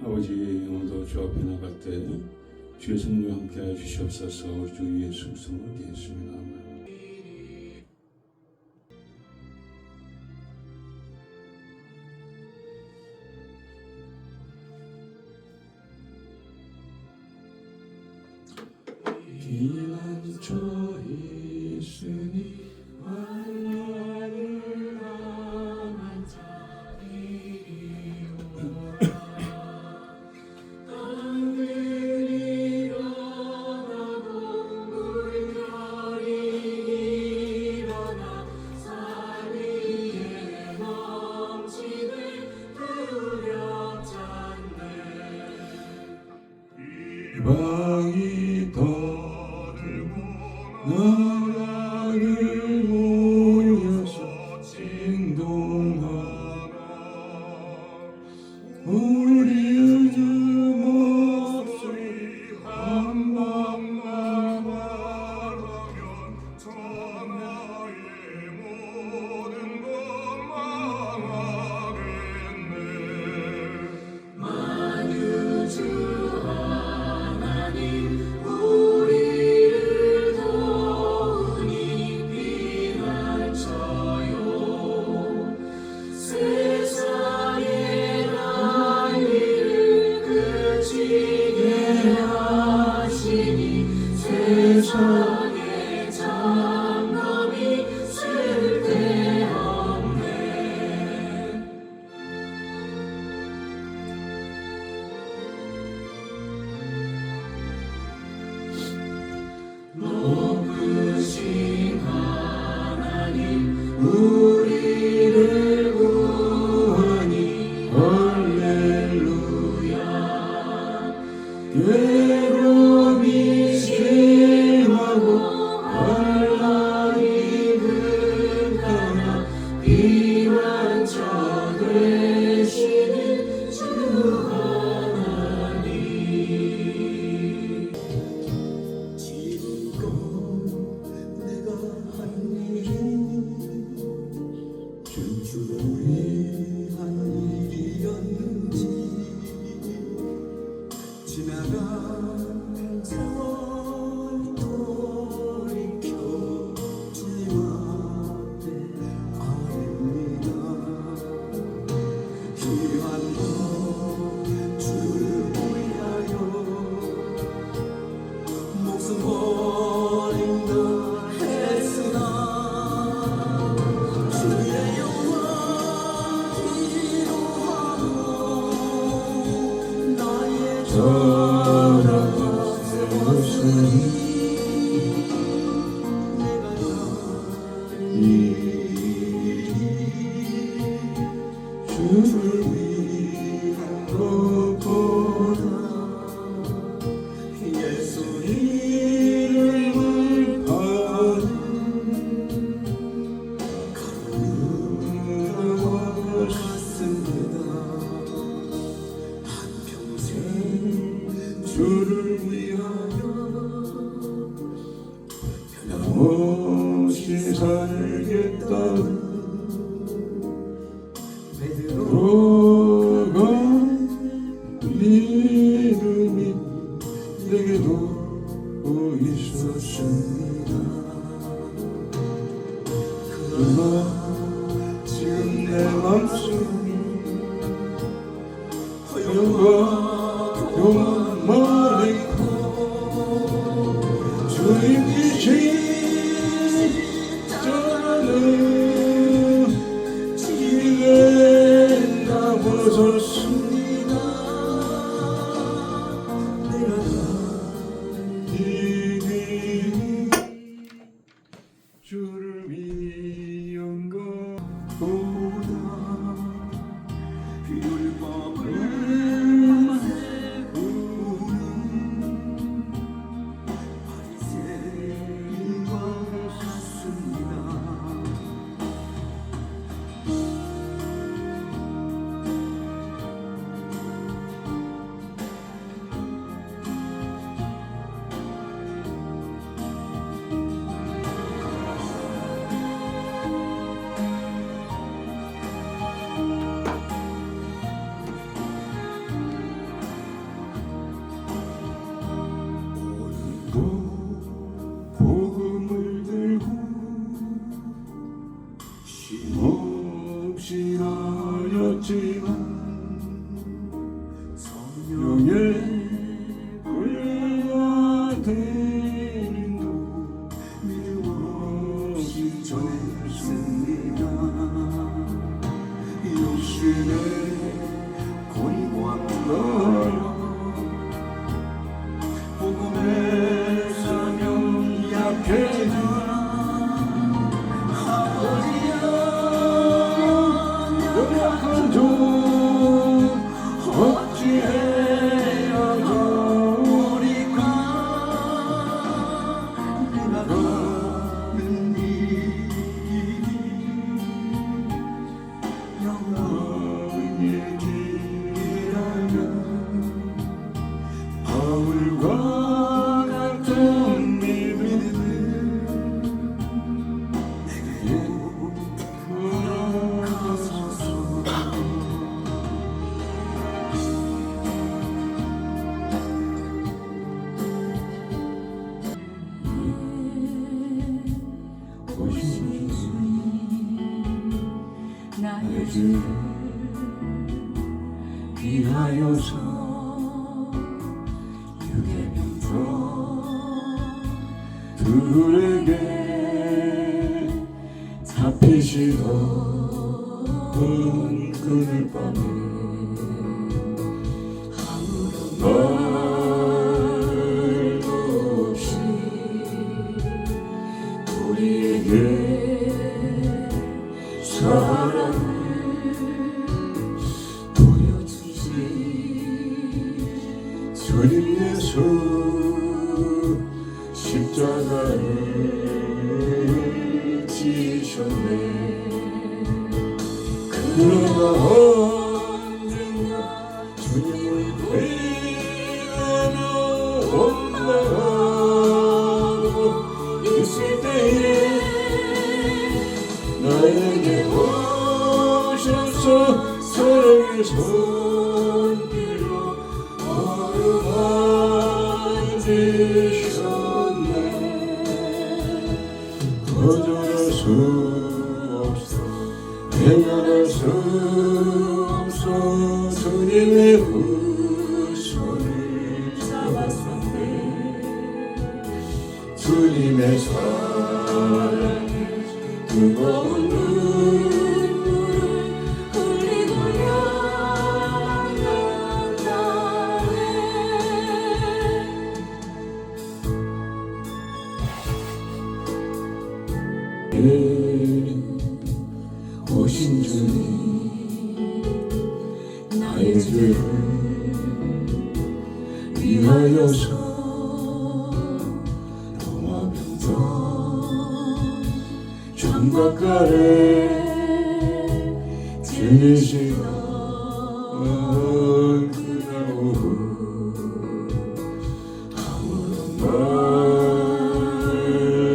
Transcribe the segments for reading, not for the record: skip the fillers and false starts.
아버지, 오늘도 주 앞에 나갈 때 주의 성령과 함께하여 주시옵소서. 우리 주 예수 그리스도로 기도했습니다. 아멘. 기남쳐 있으니 하나를 향한 자리로라. 땅들이 일어나고 물결이 일어나 산 위에 넘치네 두렵잖네. 이방이 터들고 나라를 모여서 진동하라. 우리의 주 목소리 한 번만 말하면 천하의 모든 것 망하겠네. 만유주 하나님 우리를 도우니 피난처요. 세상의 난리를 그치게 하시니 세상의 장엄이 쓸데없네. 높으신 하나님 우리를 구하니 할렐루야. 괴로움이 심하고 환난이 극하나 피난처 되시는 주 하나님. 지금껏 내가 한 일이 주를 위한 일이었는지 지나간 세월 돌이켜 주님 앞에 아뢰옵니다. 귀한 것 주를 위하여 목숨 버린다 했으나 주의 영광 기도하고 나의 자랑을 세웠으니 내가 이 주를 위한 것보다 예수 이름을 파는 가루가 같습니다. 한평생 주를 위하여 변함없이 살겠다는 베드로가 믿음이 내게도 있었습니다. 그러나 지금 내 맘속이 허영과 교만만 있고 주님 빛이 저는 길에 나서습니다. 내가 이 길이 주를 위한 것보다 율법을 세우는 바리새인과 같습니다. 위하여서 유대명령 둘에게 잡히시던 그늘 밤에 아무런 말도 없이 우리에게 사랑을 보여주신 주님 예수 십자가를 지셨네. 그러나 언젠가 주님을 회개하며 원망하고 있을 때에 나에게 오셔서 사랑의 손길로 어루만지셨네. 거절할 수 없어 외면할 수 없어 주님의 그 손을 잡았었네. 주님의 사랑에 뜨거운 눈물을 흘리고 향한다네. 오신 주님 나의 죄를 위하여서 로마병정 장갑가래 지니시던 그날 오후 아무런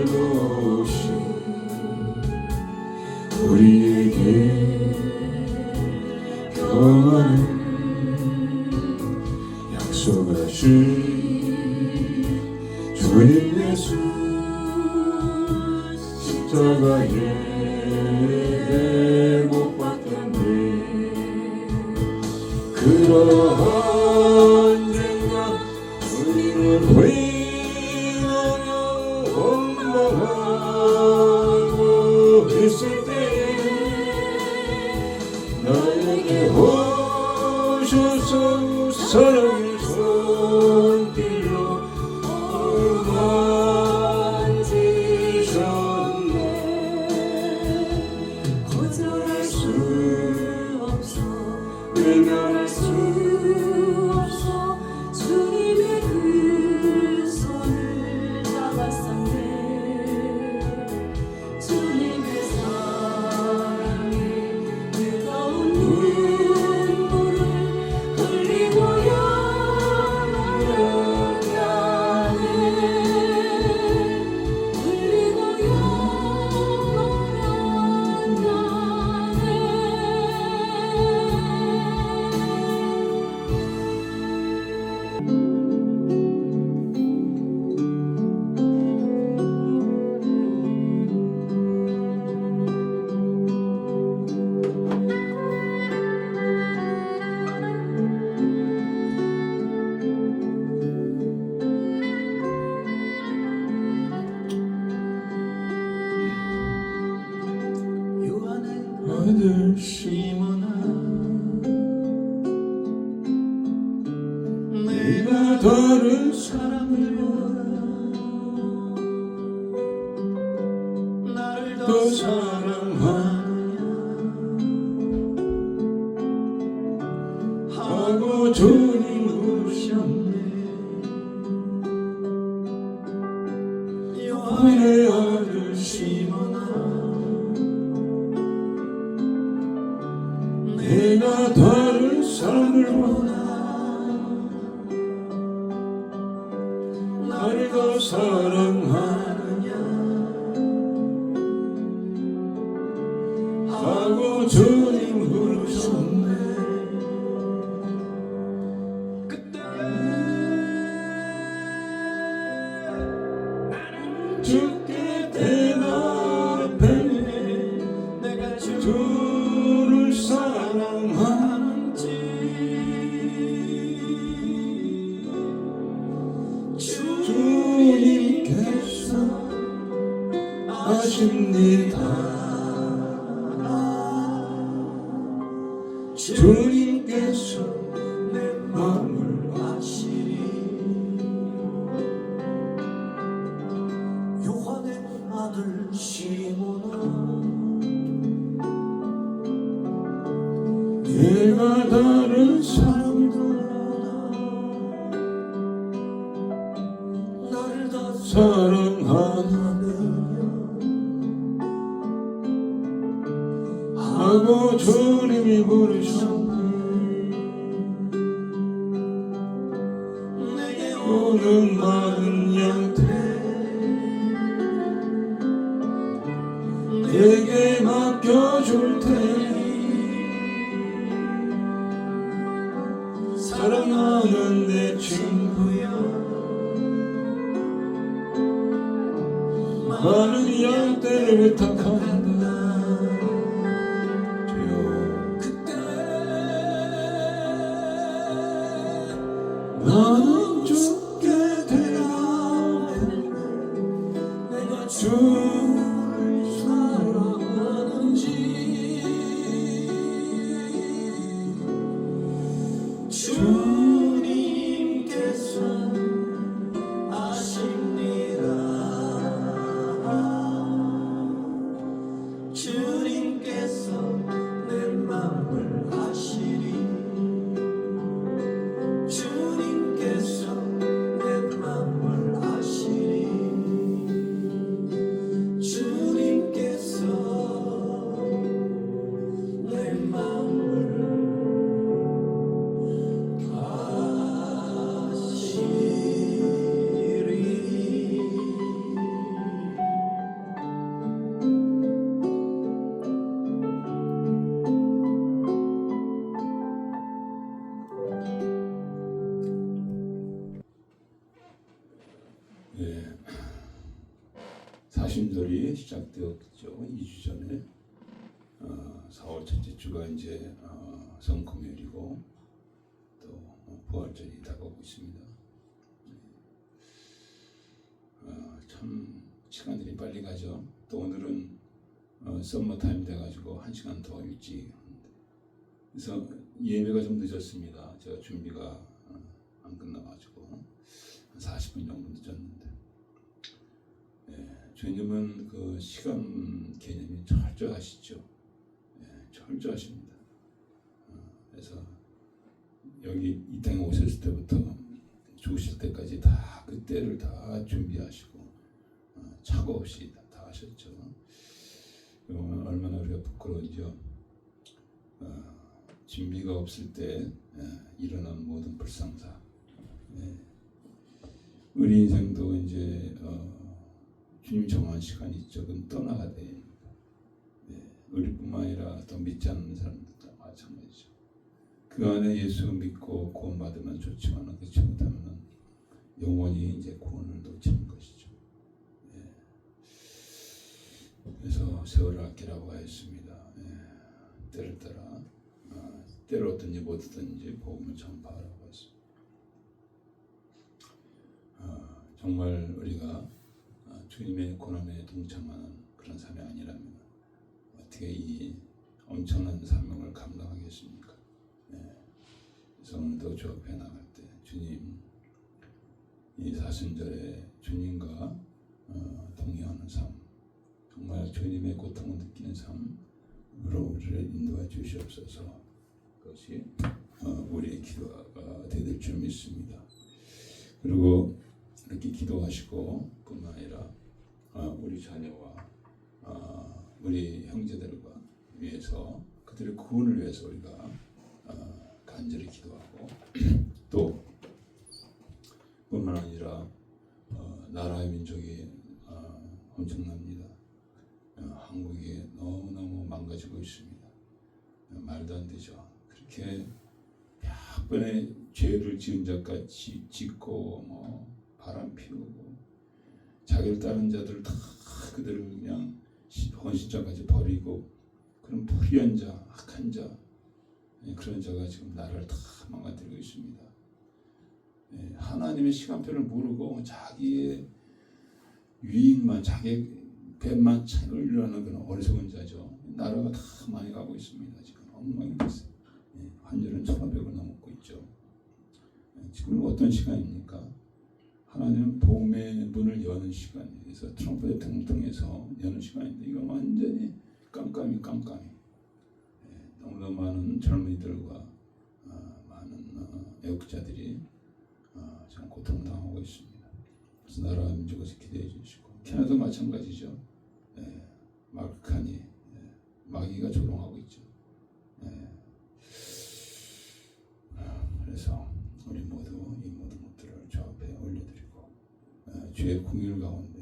말도 없이 우리에게 평안을 약속하신 주님 예수 십자가에 못 박혔네. 그러나 언젠가 주님을 회개하며 원망하고 있을 때에 나에게 오셔서 사랑의 손길로 어루만지셨네. 거절할 수 없어 외면할 수 없어 주님의 그 손을 잡았었네. 주님의 사랑에 뜨거운 눈물을 흘리고 영원하네. 흘리고 영원하네. 요한의 아들 시몬아 내가 다른 사람을 보라 나를 더 사랑하느냐 하고 주님 물으셨네. 요한의 아들 시몬아 내가 다른 사람을 보나 나를 더 사랑하느냐 하고 주님 물으셨네. 그때 나는 주께 대답했네. 내가 주를 사랑하는지 나를 더 사랑하느냐 하고 주님이 부르셨네. 내게 오는 많은 양들 내게 맡겨줄 테니 사랑하는 내 친구야 많은 양떼를 부탁한다. 주여 그때 나는 죽게 되라면 내가 주를 사랑하는지 주님께서 아십니다. 주님께서 내 마음을 아시리. 주님께서 내 마음을 아시리. 주님께서 내 마음을 예, 사심절이 시작되었죠. 2주 전에 4월 첫째 주가 이제 성금요일이고 또 부활절이 다가오고 있습니다. 참 시간들이 빨리 가죠. 또 오늘은 썸머 타임 돼가지고 1시간 더 일찍 그래서 예배가 좀 늦었습니다. 제가 준비가 안 끝나가지고 한 40분 정도 늦었는데 주님은 그 시간 개념이 철저하시죠. 철저하십니다. 그래서 여기 이 땅에 오셨을 때부터 죽으실 때까지 다 그 때를 다 준비하시고 착오 없이 다 하셨죠. 얼마나 우리가 부끄러운지요. 준비가 없을 때 일어난 모든 불상사. 우리 인생도 이제 주님 정한 시간이 있죠. 그건 떠나가야 됩니다. 우리뿐만 아니라 또 믿지 않는 사람들도 마찬가지죠. 그 안에 예수 믿고 구원받으면 좋지만 그렇지 못하면 영원히 이제 구원을 놓치는 것이죠. 그래서 세월을 아끼라고 하였습니다. 때를 따라 때를 얻든지 못 얻든지 복음을 전파하라고 했습니다. 정말 우리가 주님의 고난에 동참하는 그런 삶이 아니라면 어떻게 이 엄청난 사명을 감당하겠습니까? 그래서 오늘도 주 앞에 나갈 때 주님 이 사순절에 주님과 동행하는 삶, 정말 주님의 고통을 느끼는 삶으로 우리를 인도해 주시옵소서. 그것이 우리의 기도가 되될 줄 믿습니다. 그리고 이렇게 기도하시고 뿐만 아니라 우리 자녀와 우리 형제들과 위해서 그들의 구원을 위해서 우리가 간절히 기도하고 또 뿐만 아니라 나라의 민족이 엄청납니다. 한국이 너무너무 망가지고 있습니다. 말도 안 되죠. 그렇게 몇 번의 죄를 지은 자가 짓고 바람 피우고 자기를 따른 자들 다 그들을 그냥 헌신자까지 버리고 그런 불의한 자, 악한 자 그런 자가 지금 나라를 다 망가뜨리고 있습니다. 하나님의 시간표를 모르고 자기의 유익만 자기 배만 채우려는 그런 어리석은 자죠. 나라가 다 많이 가고 있습니다. 지금 엉망이 됐어요. 환율은 1,500을 넘고 있죠. 지금 어떤 시간입니까? 하나님은 복음의 문을 여는 시간이에요. 그래서 트럼프 대통령을 통해서 여는 시간인데 이건 완전히 깜깜이 너무나 많은 젊은이들과 많은 애국자들이 참 고통당하고 있습니다. 그래서 나라와 민족에서 기대해 주시고 캐나다도 마찬가지죠. 마르칸이 마귀가 조롱하고 있죠. 그래서 우리 모두 이 모든 것들을 주 앞에 올려드리고 주의 공의를 가운데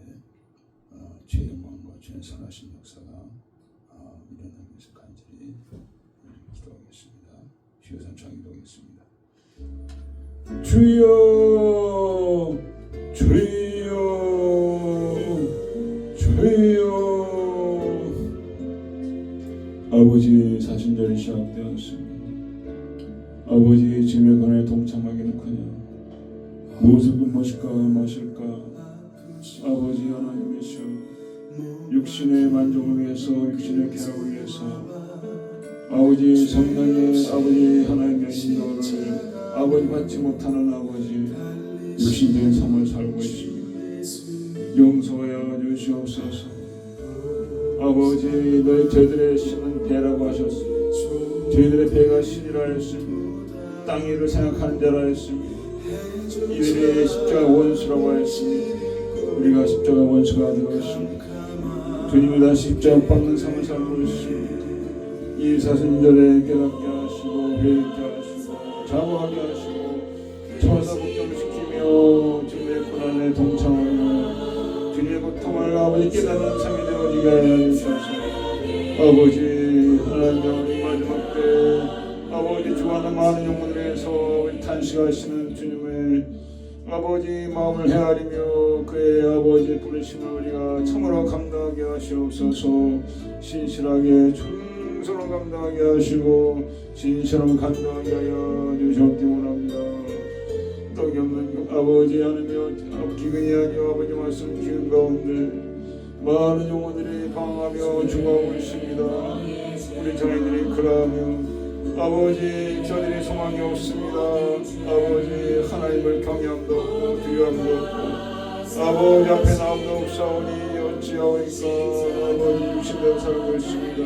주의 영광과 주의 선하신 역사가 일어나기 위해서 간절히 기도하겠습니다. 주여 삼창 기도하겠습니다. 주여 주여 주여. 아버지 사순절이 시작되었습니다. 아버지 짐의 권에 동참하기는커녕 무엇을 마실까 마실까. 아버지 하나님이시여 육신의 만족을 위해서 육신의 쾌락을 위해서 아버지 성령의 아버지 하나님의 인도를 아버지 받지 못하는 아버지 육신적인 삶을 살고 있습니다. 용서하여 주시옵소서. 아버지 너희 저희들의 신은 배라고 하셨습니다. 저희들의 배가 신이라 했습니다. 땅 위를 생각하는 자라 했습니다. 이들이 십자가 원수라고 했습니다. 우리가 십자가 원수가 되었습니다. 주님이 다시 십자가 밟는 삶을 살고 있습니다. 이 사순절에 깨닫게 하시고 회개케 하시고 자부하게 하시고 천사 복종시키며 주님의 고난에 동참하며 주님의 고통을 아버지 깨닫는 삶이 되어지게 하여 주셔서 아버지 하나님 마지막 때 아버지 주하는 많은 영혼을 위해서 탄식하시는 주님의 아버지 마음을 헤아리며 그의 아버지 부르심을 우리가 참으로 감당하게 하시옵소서. 신실하게 충성을 감당하게 하시고 진실함을 감당하게 하여 주셨기 원합니다. 떡이 없는 아버지 하나며 기근이 아니오 아버지 말씀 기근 가운데 많은 영혼들이 방황하며 죽어가고 있습니다. 우리 자녀들이 그러하며 아버지 저들이 소망이 없습니다. 아버지 하나님을 경외함도 없고 두려움도 없고 아버지 앞에 나옴도 없사오니 어찌하오니까 아버지 육신대로 살고 있습니다.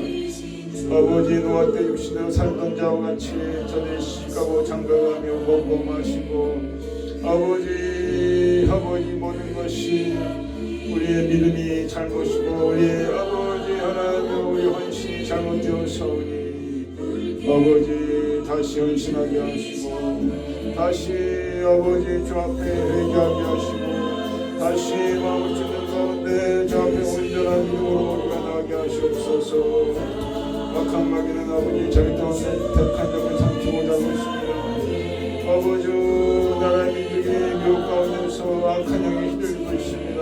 아버지 노아 때 육신대로 살던 자와 같이 저들이 시집가고 장가가며 먹고 마시고 아버지 모든 것이 우리의 믿음이 잘못이고 우리의 아버지 하나님 우리 헌신이 잘못되었사오니 아버지 다시 헌신하게 하시고 다시 아버지 주 앞에 회개하게 하시고 다시 마음을 찢는 가운데 주 앞에 온전한 믿음으로 우리가 나가게 하시옵소서. 악한 마귀는 아버지 자기 가운데 택한 점을 삼키고자 하고 있습니다. 아버지 나라의 민족이 미혹 가운데서 악한 영이 휘둘리고 있습니다.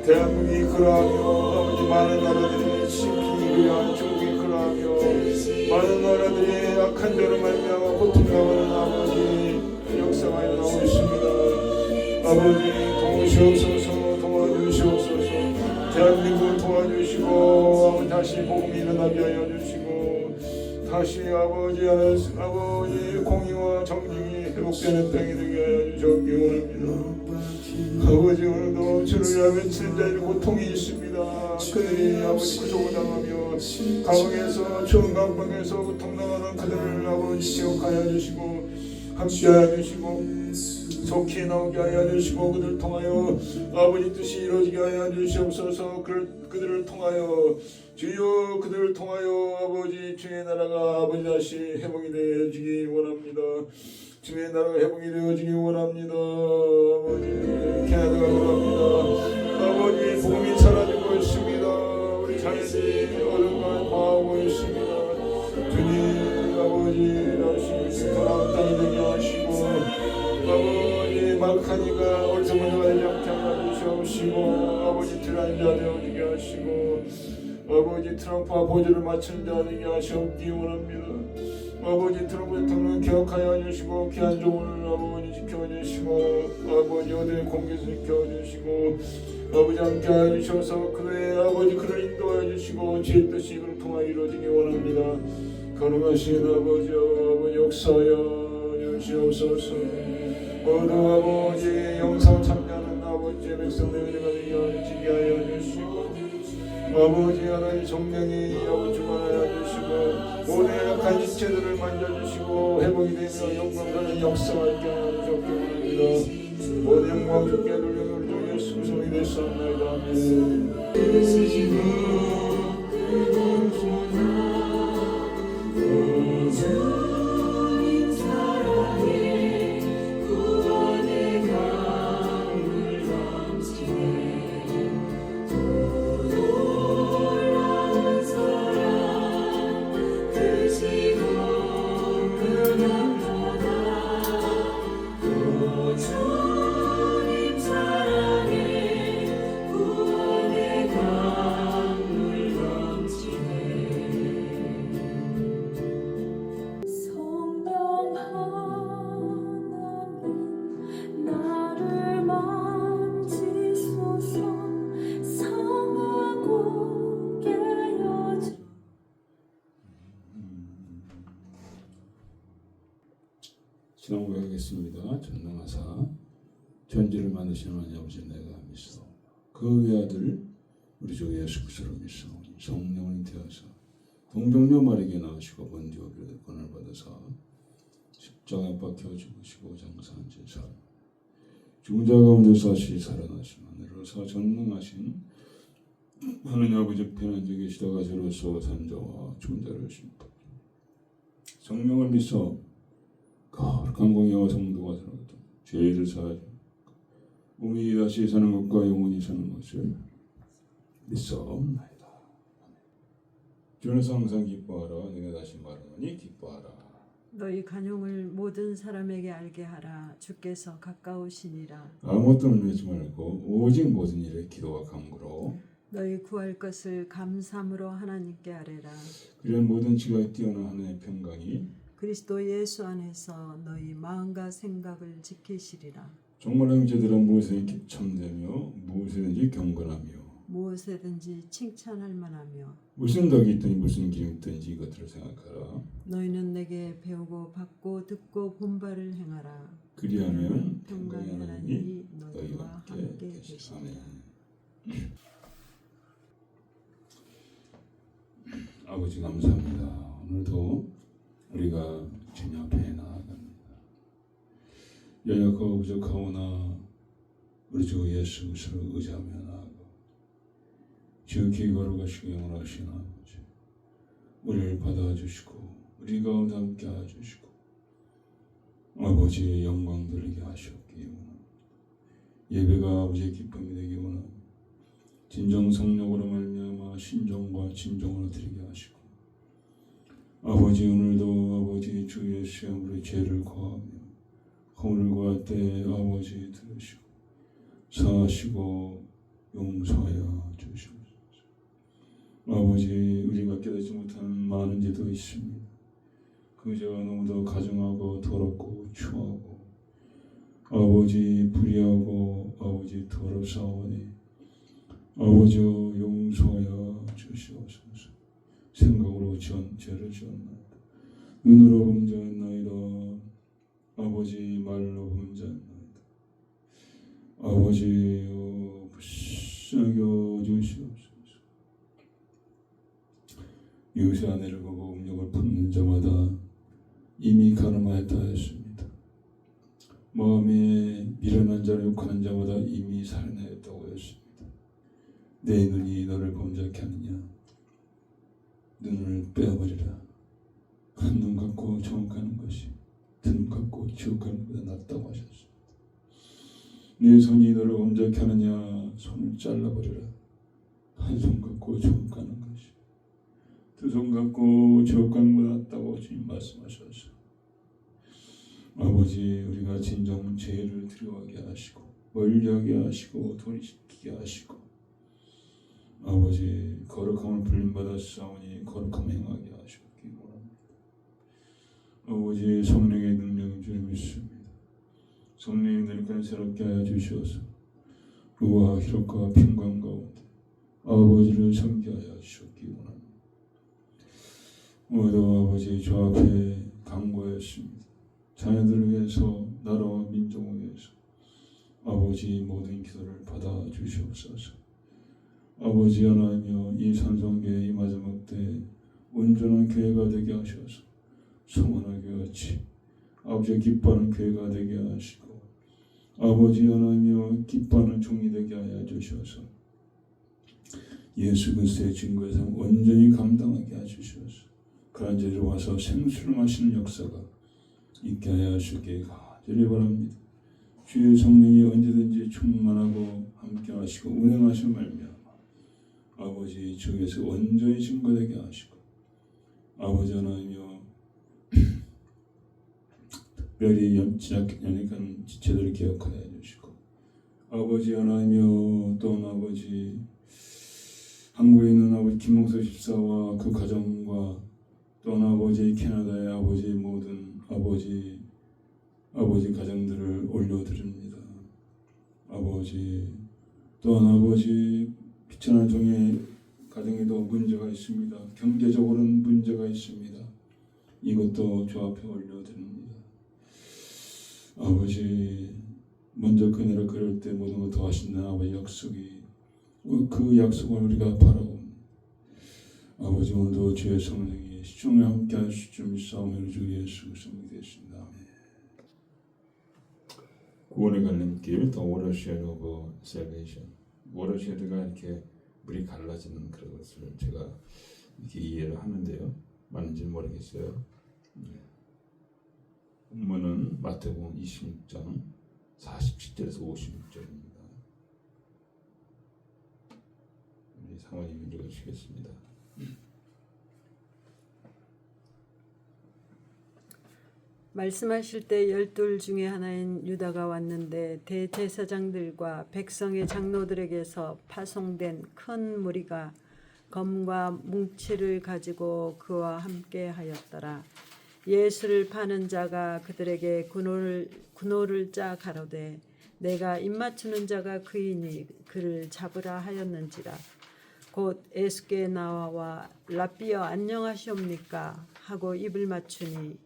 대한민국이 그러하며 아버지 많은 나라들이 심히 그리한 중국이 그러하며 많은 나라들이 악한 죄로 말미암아 고통당하는 아버지 역사가 일어나고 있습니다. 아버지 도우시옵소서. 도와주시옵소서. 대한민국을 도와주시고 아버지 다시 복음이 일어나게 하여 주시고 다시 아버지 공의와 정직이 회복되는 땅이 되게 하여 주시기 원합니다. 아버지 오늘도 주를 위하여 외치는 자들의 고통이 있습니다. 그들이 아버지 구속을 당하며 감옥에서 추운 감방에서 고통당하는 그들을 아버지 기억하여 주시고 함께하여 주시고 속히 나오게 하여 주시고 그들을 통하여 아버지 뜻이 이루어지게 하여 주시옵소서. 그들을 통하여 주여 그들을 통하여 아버지 주의 나라가 아버지 다시 회복이 되어지기 원합니다. 주의 나라가 회복이 되어지기 원합니다. 아버지 캐나다가 원합니다. 아버지 복음이 사라지고 있습니다. 우리 자녀들이 어른과 과하고 있습니다. 주님 아버지 다시 돌아온 땅이 되게 하시고 아버지 마르카니가 어리석은 자가 되지 않게 하여 주시옵시고 아버지 tir한 자 되어지게 하시고 아버지 트럼프와 보조를 맞춘 자 되게 하시옵기 원합니다. 아버지 트럼프 대통령 기억하여 주시고 귀한 종을 아버지 지켜주시고 아버지 어디에 공개해서 지켜주시고 아버지 함께하여 주셔서 그의 아버지 그를 인도하여 주시고 주의 뜻이 그를 통하여 이루어지기 원합니다. 거룩하신 아버지 역사하여 주시옵소서. 모두 아버지 영상 참여하는 아버지의 백성들에게 되게 하여 주시고 아버지 하나님 성령이 아버지 충만하여 주시고 모든 약한 지체들을 만져주시고 회복이 되며 영광스러운 역사하게 하여 주옵게 원합니다. 모든 영광 주께 돌려 우리 주 예수 성이 되사옵나이다. 아멘. 신앙 고백하겠습니다. 전능하사 천지를 만드시는 하나님 아버지 내가 믿사오니 그 외아들 우리 주 예수 그리스도를 믿사오니 성령을 잉태하사 동정녀 마리아에게 낳으시고 번지와 비를 받으사 십자가에 박혀 죽으시고 장사한 지 사람 죽은 자 가운데서 다시 살아나신 하늘로서 전능하신 하느님 아버지 편한 자 계시다가 저로서 산자와 죽은 자를 심판 성령을 믿사 거룩한 공의와 성도가 살아가던 죄를 사하여 몸이 다시 사는 것과 영원히 사는 것을 믿사옵나이다. 주께서 항상 기뻐하라. 내가 다시 말하노니 기뻐하라. 너희 간용을 모든 사람에게 알게 하라. 주께서 가까우시니라. 아무것도 놀라지 말고 오직 모든 일에 기도와 간구로 너희 구할 것을 감사함으로 하나님께 아뢰라. 그런 모든 지각이 뛰어난 하나님의 평강이 그리스도 예수 안에서 너희 마음과 생각을 지키시리라. 정말 형제들은 무엇이든지 참되며 무엇이든지 경건하며 무엇에든지 칭찬할 만하며 무슨 덕이 있든지 무슨 기름이 있든지 이것들을 생각하라. 너희는 내게 배우고 받고 듣고 본바를 행하라. 그리하면 평강의 평강의 하나님이 하나님이 너희와 너희와 함께 함께 계시리라. 계시리라. 아버지 감사합니다. 오늘도 우리가 주님 앞에 나아갑니다. 연약하고 부족하오나 우리 주 예수 그리스도를 의지하며 나아가 지극히 거룩하시고 영원하신 아버지 우리를 받아주시고 우리 가운데 함께 해주시고 아버지의 영광 돌리게 하시옵기 원합니다. 예배가 아버지의 기쁨이 되기 원합니다. 진정 성령으로 말미암아 신정과 진정으로 드리게 하시고 아버지 오늘도 아버지 주 예수의 우리 죄를 고하며 허물을 고할 때 아버지 들으시고 사하시고 용서하여 주시옵소서. 아버지 우리가 깨닫지 못하는 많은 죄도 있습니다. 그 죄가 너무도 가증하고 더럽고 추하고 아버지 불의하고 아버지 더럽사오니 아버지 용서하여 주시옵소서. 생각으로 죄를 지었나이다. 눈으로 범죄했나이다. 아버지 말로 범죄했나이다. 아버지여 불쌍히 여주시옵소서. 이웃의 아내를 보고 음욕을 품는 자마다 이미 가늠하였다 했습니다. 마음에 미련한 자를 욕하는 자마다 이미 살인하였다고 했습니다. 내 눈이 너를 범죄케 하느냐? 눈을 빼어버리라. 한 눈 갖고 정욕하는 것이 두 눈 갖고 지옥하는 것보다 낫다고 하셨습니다. 내 손이 너를 범죄케 하느냐? 손을 잘라버리라. 한 손 갖고 정욕하는 것이 두 손 갖고 지옥하는 것보다 낫다고 주님 말씀하셨습니다. 아버지 우리가 진정 죄를 두려워하게 하시고 멀리하게 하시고 돌이키게 하시고 아버지 거룩함을 불림받았사오니 거룩함을 행하게 하시옵기 원합니다. 아버지 성령의 능력인 줄 믿습니다. 성령의 능력을 새롭게 하여 주시어서 의와 희락과 평강 가운데 아버지를 섬기하여 주시옵기 원합니다. 오늘도 아버지 주 앞에 간구하였습니다. 자녀들을 위해서 나라와 민족을 위해서 아버지 모든 기도를 받아 주시옵소서. 아버지 하나님이여 이 산성교회 이 마지막 때에 온전한 교회가 되게 하셔서 성원하게 같이 아버지 기뻐하는 교회가 되게 하시고 아버지 하나님이여 기뻐하는 종이 되게 하여 주셔서 예수 그리스도의 증거의 삶 온전히 감당하게 하시셔서 그런 자리로 와서 생수를 마시는 역사가 있게 하여 주시기 간절히 바랍니다. 주의 성령이 언제든지 충만하고 함께 하시고 운행하시는 말미암아 아버지 주에서 온전히 증거되게 하시고 아버지 하나님이여 특별히 연약한 지체들을 기억하여 주시고 아버지 하나님이여 또한 아버지 한국에 있는 아버지 김홍서 집사와 그 가정과 또한 아버지 캐나다의 아버지 모든 아버지 가정들을 올려드립니다. 아버지 또한 아버지 비천한 종의 가정에도 문제가 있습니다. 경제적으로는 문제가 있습니다. 이것도 주 앞에 올려드립니다. 아버지 먼저 그네를 그릴 때 모든 것 더하신다는 아버지 약속이 그 약속을 우리가 바라봅니다. 아버지 오늘도 주의 성령이 시종에 함께 하실 줄 믿사오며 주 예수 그리스도 되겠습니다. 아멘. 구원에 가는 길, The Watershed of Salvation. 워터쉐드가 이렇게 물이 갈라지는 그런 것을 제가 이렇게 이해를 하는데요. 맞는지는 모르겠어요. 본문은 마태복음 26장 47절에서 56절입니다. 우리 사모님이 읽어주시겠습니다. 말씀하실 때 12 중에 하나인 유다가 왔는데 대제사장들과 백성의 장로들에게서 파송된 큰 무리가 검과 뭉치를 가지고 그와 함께 하였더라. 예수를 파는 자가 그들에게 군호를 짜 가로되 내가 입맞추는 자가 그이니 그를 잡으라 하였는지라. 곧 예수께 나와 랍비여 안녕하시옵니까 하고 입을 맞추니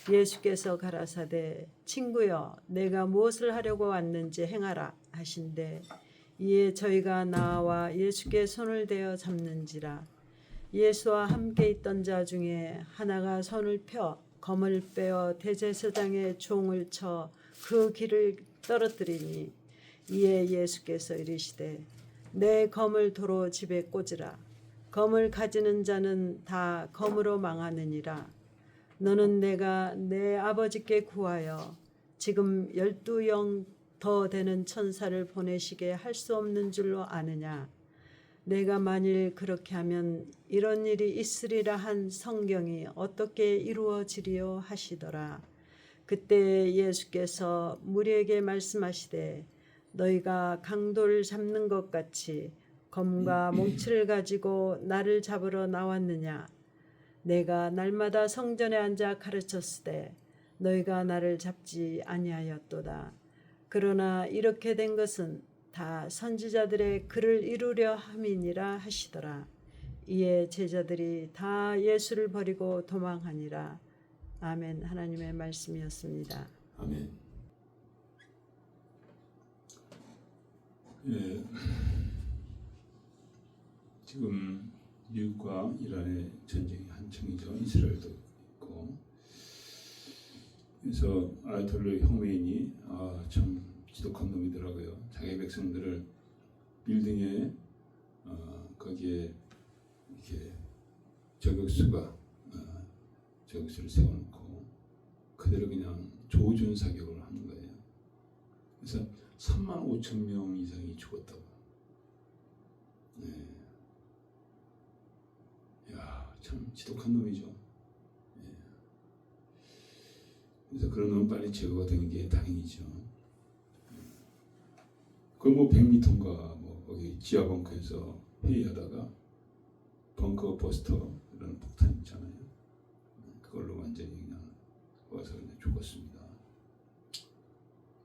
예수께서 가라사대 친구여 내가 무엇을 하려고 왔는지 행하라 하신대 이에 저희가 나와 예수께 손을 대어 잡는지라. 예수와 함께 있던 자 중에 하나가 손을 펴 검을 빼어 대제사장의 종을 쳐 그 길을 떨어뜨리니 이에 예수께서 이르시되 내 검을 도로 집에 꽂으라. 검을 가지는 자는 다 검으로 망하느니라. 너는 내가 내 아버지께 구하여 지금 12영 더 되는 천사를 보내시게 할 수 없는 줄로 아느냐. 내가 만일 그렇게 하면 이런 일이 있으리라 한 성경이 어떻게 이루어지리요 하시더라. 그때 예수께서 무리에게 말씀하시되 너희가 강도를 잡는 것 같이 검과 몽치를 가지고 나를 잡으러 나왔느냐. 내가 날마다 성전에 앉아 가르쳤으되 너희가 나를 잡지 아니하였도다. 그러나 이렇게 된 것은 다 선지자들의 글을 이루려 함이니라 하시더라. 이에 제자들이 다 예수를 버리고 도망하니라. 아멘. 하나님의 말씀이었습니다. 아멘. 예, 지금 미국과 이란의 전쟁이 한창이죠. 이스라엘도 있고. 그래서 아야톨라 호메이니 참 지독한 놈이더라고요. 자기 백성들을 빌딩에 거기에 이렇게 저격수를 세워놓고 그대로 그냥 조준 사격을 하는 거예요. 그래서 35,000명 이상이 죽었다고. 네. 야, 참 지독한 놈이죠. 네. 그래서 그런 놈은 빨리 제거가 되는 게 다행이죠. 그 뭐 100m인가 뭐 거기 지하 벙커에서 회의하다가 벙커 버스터 이런 폭탄 있잖아요. 그걸로 완전히 그냥 와서 그냥 죽었습니다.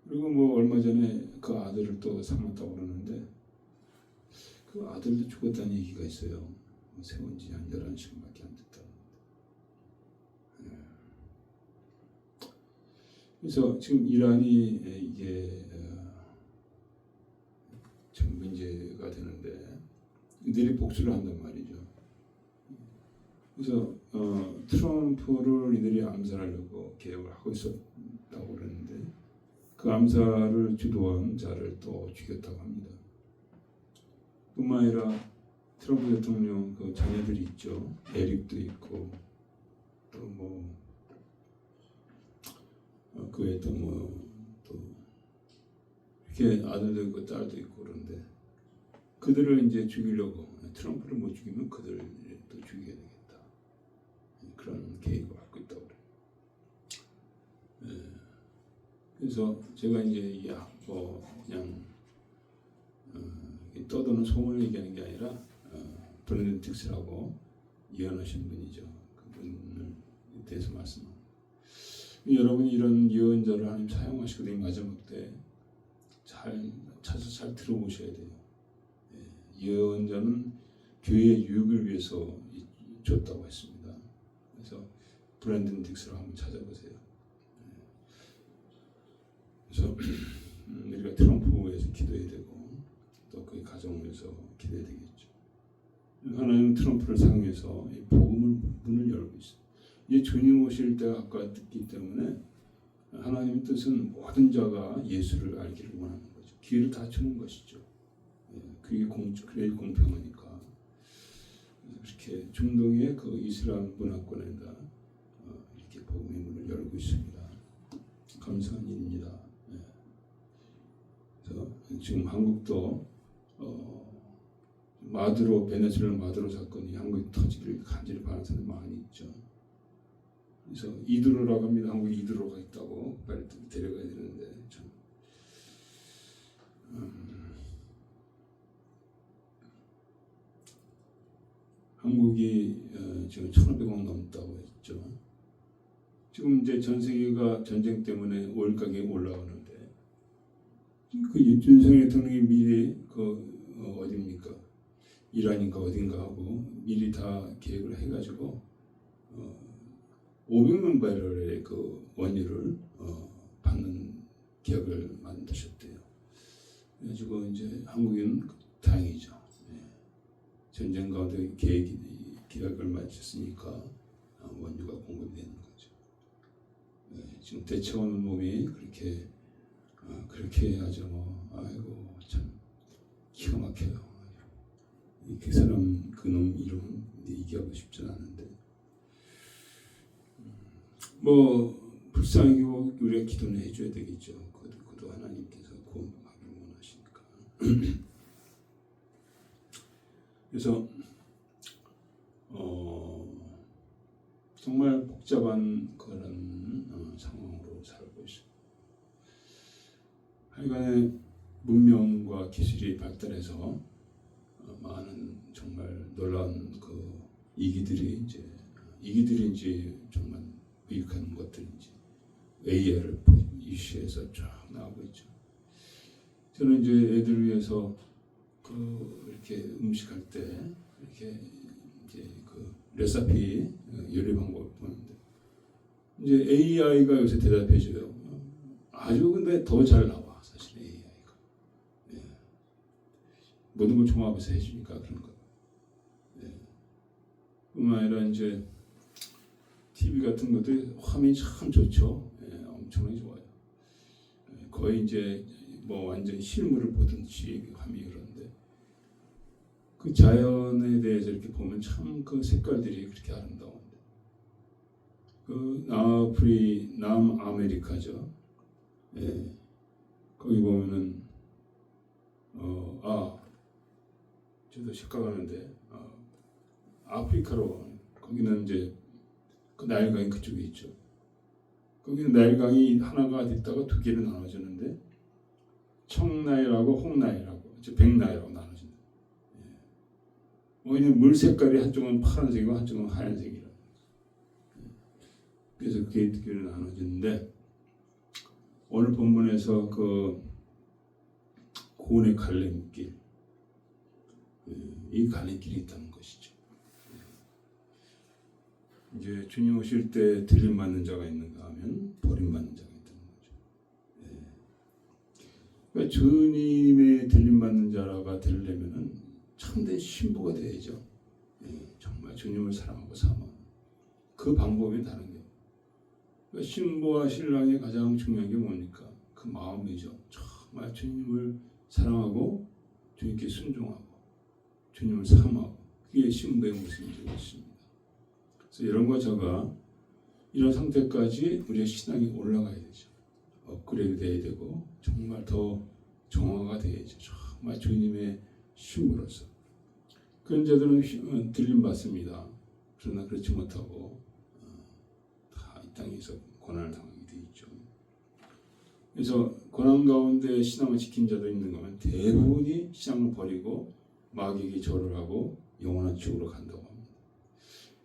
그리고 뭐 얼마 전에 그 아들을 또 삼았다고 그러는데 그 아들도 죽었다는 얘기가 있어요. 세운 지 한 11시간밖에 안 됐다고. 그래서 지금 이란이 이게 전 문제가 되는데 이들이 복수를 한단 말이죠. 그래서 트럼프를 이들이 암살하려고 계획을 하고 있었다고 그러는데 그 암살을 주도한 자를 또 죽였다고 합니다. 뿐만 아니라 트럼프 대통령 그 자녀들이 있죠. 에릭도 있고 또 뭐 그 외에 또 이렇게 아들도 있고 딸도 있고 그런데 그들을 이제 죽이려고 트럼프를 못 죽이면 그들을 또 죽여야 되겠다. 그런 계획을 갖고 있다고 그래요. 그래서 제가 이제 그냥 떠도는 소문을 얘기하는 게 아니라 브랜든 딕스라고 예언하신 분이죠. 그분을 대해서 말씀합니다. 여러분이 이런 예언자를 하나님 사용하시거든요. 마지막 때 잘 찾아서 잘 들어보셔야 돼요. 예언자는 교회의 유익을 위해서 줬다고 했습니다. 그래서 브랜든 딕스를 한번 찾아보세요. 그래서 우리가 트럼프 위해서 기도해야 되고 또 그의 가정을 위해서 기도해야 되겠죠. 하나님은 트럼프를 사용해서 이 복음을 문을 열고 있어요. 이 주님 오실 때가 가까웠기 때문에 하나님의 뜻은 모든 자가 예수를 알기를 원하는 거죠. 기회를 다 주는 것이죠. 그게 그래야 공평하니까. 그렇게 중동의 그 이슬람 문화권에다 이렇게 복음의 문을 열고 있습니다. 감사한 일입니다. 그래서 지금 한국도 베네수엘라 마두로 사건이 한국에 터지기를 간절히 바라는 사람이 많이 있죠. 그래서 이두로라고 합니다. 한국에 이두로가 있다고 빨리 데려가야 되는데 참. 한국이 지금 1,500억 넘다고 했죠. 지금 이제 전 세계가 전쟁 때문에 오일 가격이 올라가는데 그 윤석열 대통령이 미리 어디입니까? 이란인가 어딘가 하고 미리 다 계획을 해가지고 500만 배럴의 그 원유를 받는 계획을 만드셨대요. 그래가지고 이제 한국은 다행이죠. 전쟁 가운데 계획을 마쳤으니까 원유가 공급이 되는 거죠. 지금 대체원 몸이 그렇게 아주 아이고 참 기가 막혀요. 그 사람 그놈 이름 얘기하고 싶진 않은데 불쌍히 우리가 기도는 해줘야 되겠죠. 그도 하나님께서 구원하기를 원하시니까. 그래서 정말 복잡한 그런 상황으로 살고 있습니다. 하여간에 문명과 기술이 발달해서 많은 정말 놀라운 그 이기들인지 정말 유익한 것들인지 AI를 이슈에서 쫙 나오고 있죠. 저는 이제 애들 위해서 이렇게 음식할 때 이렇게 이제 그 레시피 요리 방법을 보는데 이제 AI가 요새 대답해줘요. 아주 근데 더 잘 나와 사실 AI가. 모든 걸 종합해서 해주니까 그런 거. 뿐만 아니라 이제 TV 같은 것도 화면이 참 좋죠. 엄청나게 좋아요. 거의 이제 완전 실물을 보듯이 화면이 그런데 그 자연에 대해서 이렇게 보면 참 그 색깔들이 그렇게 아름다운데 남아메리카죠. 거기 보면은 저도 착각하는데 아프리카로 거기는 이제 그 나일강이 그쪽에 있죠. 거기는 나일강이 하나가 됐다가 두 개로 나눠지는데 청나일하고 홍나일하고 백나일하고 나눠진다. 왜냐면 물 색깔이 한쪽은 파란색이고 한쪽은 하얀색이라. 그래서 그게 두 개로 나눠지는데 오늘 본문에서 그 고운의 갈림길, 이 갈림길이 있다는 것이죠. 이제 주님 오실 때 들림받는 자가 있는가 하면 버림받는 자가 있다는 거죠. 그러니까 주님의 들림받는 자가 되려면은 참된 신부가 되야죠. 정말 주님을 사랑하고 삼아. 그 방법이 다른 게. 그러니까 신부와 신랑의 가장 중요한 게 뭡니까? 그 마음이죠. 정말 주님을 사랑하고 주님께 순종하고 주님을 사모하고 그게 신부의 모습이 되고 있습니다. 그래서 여러분과 제가 이런 상태까지 우리의 신앙이 올라가야 되죠. 업그레이드 돼야 되고 정말 더 정화가 돼야죠. 정말 주님의 신부로서. 그런 자들은 들림 받습니다. 그러나 그렇지 못하고 다 이 땅에서 고난을 당하게 돼 있죠. 그래서 고난 가운데 신앙을 지킨 자도 있는 거면 대부분이 신앙을 버리고 마귀에게 절을 하고 영원한 지옥으로 간다고 합니다.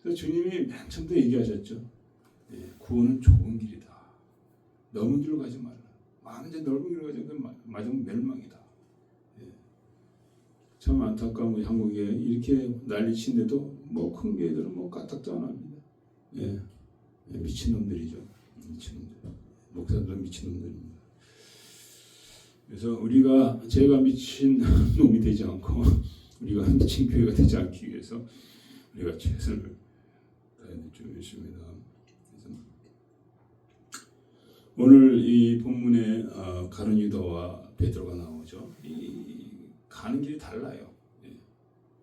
그래서 주님이 맨 처음부터 얘기하셨죠. 구원은 좁은 길이다. 넓은 길로 가지 말라. 많은 이제 넓은 길로 가지 맞으면 멸망이다. 참 안타까운 게 한국에 이렇게 난리친데도 뭐 큰 교회들은 뭐 까딱도 안 합니다. 미친놈들이죠. 미친놈들. 목사들은 미친놈들입니다. 그래서 제가 미친 놈이 되지 않고 우리가 미친 교회가 되지 않기 위해서 우리가 최선을 다해야 될 있습니다. 그래서 오늘 이 본문에 가룟 유다와 베드로가 나오죠. 이 가는 길이 달라요.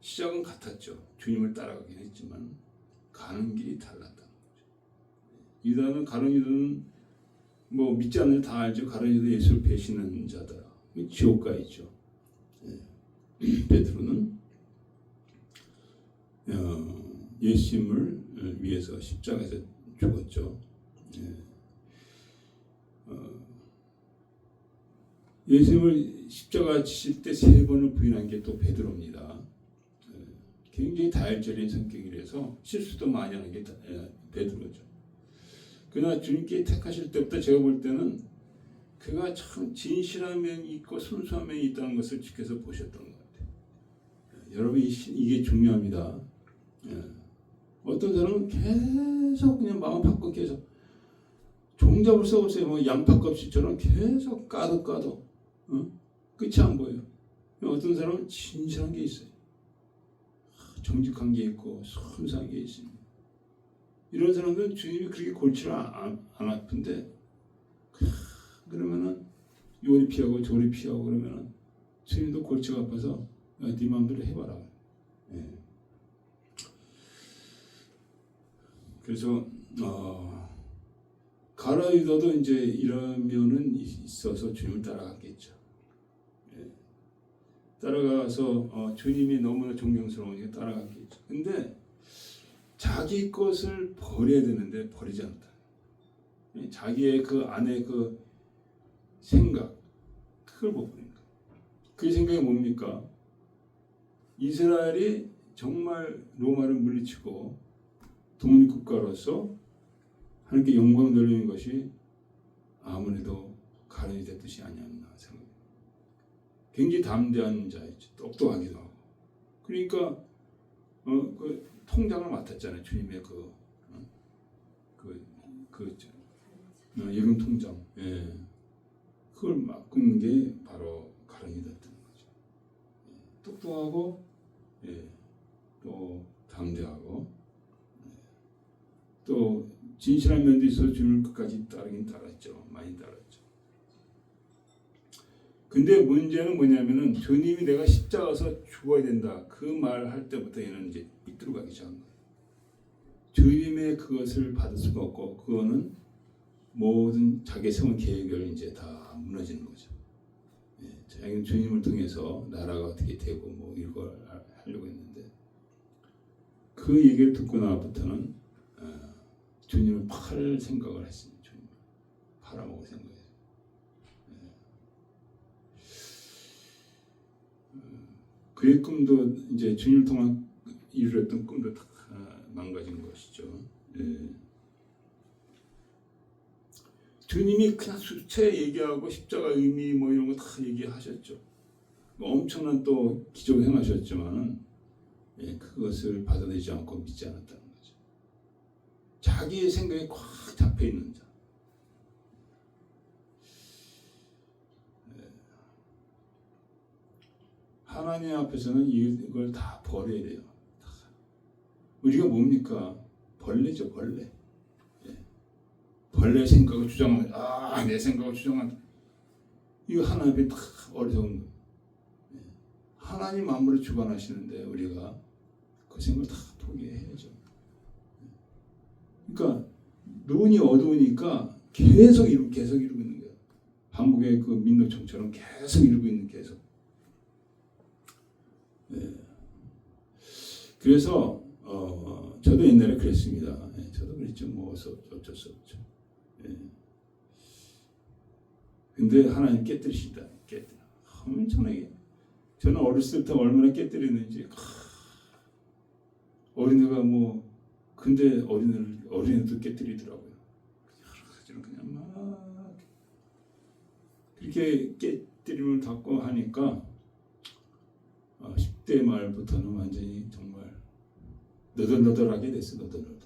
시작은 같았죠. 주님을 따라가긴 했지만 가는 길이 달랐다는 거죠. 가룟 유다는 뭐 믿지 않는 다 알죠. 가룟 유다 예수를 배신하는 자다. 지옥 가 있죠. 베드로는 예수님을 위해서 십자가에서 죽었죠. 예수님을 십자가 치실 때 3번을 부인한 게 또 베드로입니다. 굉장히 다혈질인 성격이라서 실수도 많이 하는 게 베드로죠. 그러나 주님께 택하실 때부터 제가 볼 때는 그가 참 진실한 면이 있고 순수한 면이 있다는 것을 지켜서 보셨던 것 같아요. 여러분 이게 중요합니다. 어떤 사람은 계속 그냥 마음 바꿔 계속 종잡을 수 없어요. 뭐 양파껍질처럼 계속 까도 끝이 안 보여요. 어떤 사람은 진실한 게 있어요. 정직한 게 있고 순수한 게 있습니다. 이런 사람들은 주님이 그렇게 골치를 안 아픈데 그러면은 요리 피하고 저리 피하고 그러면은 주님도 골치가 아파서 네 마음대로 해봐라. 그래서 가룟 유다도 이제 이런 면은 있어서 주님을 따라갔겠죠. 따라가서 주님이 너무나 존경스러우니까 따라갔겠죠. 근데 자기 것을 버려야 되는데 버리지 않다. 자기의 그 안에 그 생각 그걸 못 버린 거예요. 그 생각이 뭡니까? 이스라엘이 정말 로마를 물리치고 독립국가로서 하나님께 영광 돌리는 것이 아무래도 가룟 유다 뜻이 아니었나 생각합니다. 굉장히 담대한 자였죠. 똑똑하기도 하고. 그러니까 그 통장을 맡았잖아요. 주님의 예금 통장. 그걸 맡은 게 바로 가룟 유다였던 거죠. 똑똑하고 또 담대하고 또 진실한 면도 있어서 주님을 끝까지 따르긴 따랐죠. 많이 따랐죠. 근데 문제는 뭐냐면은 주님이 내가 십자가에서 죽어야 된다. 그 말 할 때부터 얘는 이제 삐뚤어가기 시작한 거예요. 주님의 그것을 받을 수가 없고 그거는 모든 자기 세운 계획을 이제 다 무너지는 거죠. 자기는 주님을 통해서 나라가 어떻게 되고 뭐 이걸 하려고 했는데 그 얘기를 듣고 나부터는 주님을 팔 생각을 했습니다. 주님을 팔아먹을 생각을. 그의 꿈도 이제 주님을 통한 이루었던 꿈도 다 망가진 것이죠. 주님이 그냥 수채 얘기하고 십자가 의미 뭐 이런 거 다 얘기하셨죠. 엄청난 또 기적을 행하셨지만은 그것을 받아들이지 않고 믿지 않았다는 거죠. 자기의 생각에 꽉 잡혀 있는 자. 하나님 앞에서는 이걸 다 버려야 돼요. 우리가 뭡니까? 벌레죠, 벌레. 벌레 생각을 주장하는, 내 생각을 주장하는, 이거 하나님이 다 어리석은 거예요. 하나님 만물을 주관하시는데 우리가 그 생각을 다 포기해야죠. 그러니까 눈이 어두우니까 계속 이루고 있는 거예요. 한국의 그 민노총처럼 계속 이루고 있는, 계속. 그래서 저도 옛날에 그랬습니다. 저도 그랬죠. 뭐 어쩔 수 없죠. 근데 하나님 깨뜨리시다. 엄청나게. 저는 어렸을 때 얼마나 깨뜨리는지. 어린애가 뭐 근데 어린애도 깨뜨리더라고요. 여러 가지로 그냥 막 그렇게 깨뜨림을 받고 하니까 10대 말부터는 완전히 정말 너덜너덜하게 됐어. 너덜너덜하게.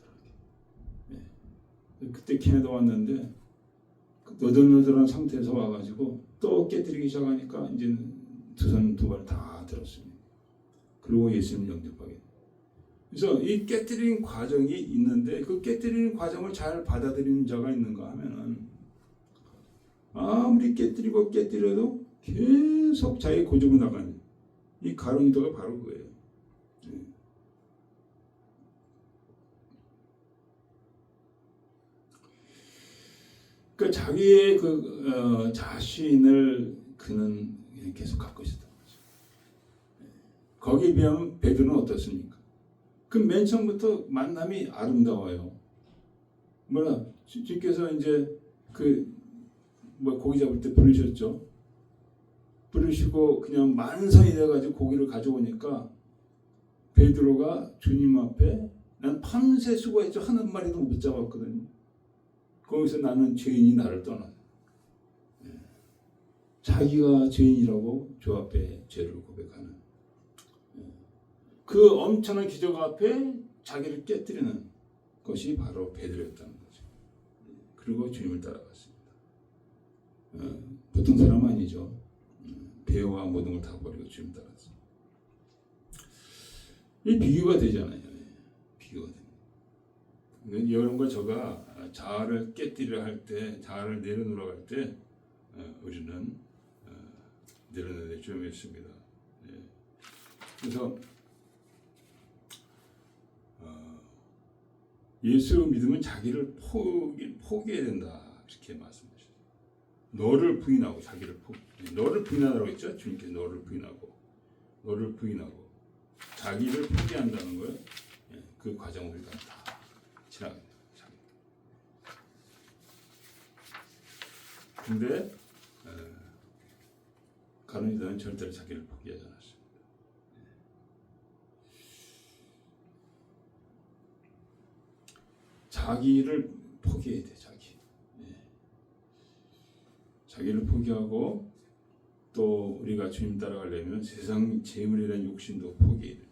그때 캐나다 왔는데 너덜너덜한 상태에서 와가지고 또 깨뜨리기 시작하니까 이제는 두 손 두 발 다 들었습니다. 그리고 예수님 영접하게. 그래서 이 깨뜨리는 과정이 있는데 그 깨뜨리는 과정을 잘 받아들이는 자가 있는가 하면은 아무리 깨뜨려도 계속 자기 고집으로 나가는 이 가론유다가 바로 그거예요. 그러니까 자기의 자신을 그는 계속 갖고 있었던 거죠. 거기에 비하면 베드로는 어떻습니까? 그 맨 처음부터 만남이 아름다워요. 주께서 이제 고기 잡을 때 부르셨죠. 부르시고 그냥 만선이 돼가지고 고기를 가져오니까 베드로가 주님 앞에 난 밤새 수고했죠. 한 마리도 못 잡았거든요. 거기서 나는 죄인이 나를 떠나. 자기가 죄인이라고 주 앞에 죄를 고백하는 그 엄청난 기적 앞에 자기를 깨뜨리는 것이 바로 베드로였다는 거죠. 그리고 주님을 따라갔습니다. 보통 사람 아니죠. 배와 모든 걸 다 버리고 주님 따랐습니다. 이 비교가 되잖아요. 비교가 됩니다. 여러분과 저가 자아를 깨뜨리려 할 때, 자아를 내려놓으러 갈 때 우리는 내려놓을 줄 믿습니다. 그래서 예수 믿으면 자기를 포기해야 된다 이렇게 말씀하셨어요. 너를 부인하고 자기를 너를 부인하라고 했죠. 주님께서 너를 부인하고 자기를 포기한다는 걸 그 과정을 우리가 다 지나가야 돼요. 근데 가룟유다는 절대로 자기를 포기하지 않았습니다. 자기를 포기해야 돼. 자기를 포기하고 또 우리가 주님 따라가려면 세상 재물에 대한 욕심도 포기해야 돼.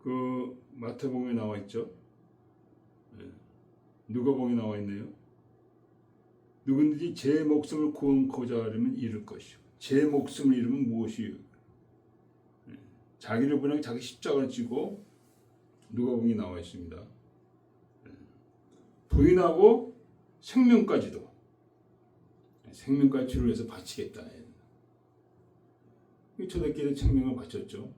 그 마태복음에 나와 있죠. 누가복음에 나와 있네요. 누구든지 제 목숨을 구원코자 하려면 잃을 것이요. 제 목숨을 잃으면 무엇이요? 자기를 부인하고 자기 십자가를 지고 누가복음에 나와 있습니다. 부인하고 생명까지도 생명까지 주를 위해서 바치겠다. 초대교회 생명을 바쳤죠.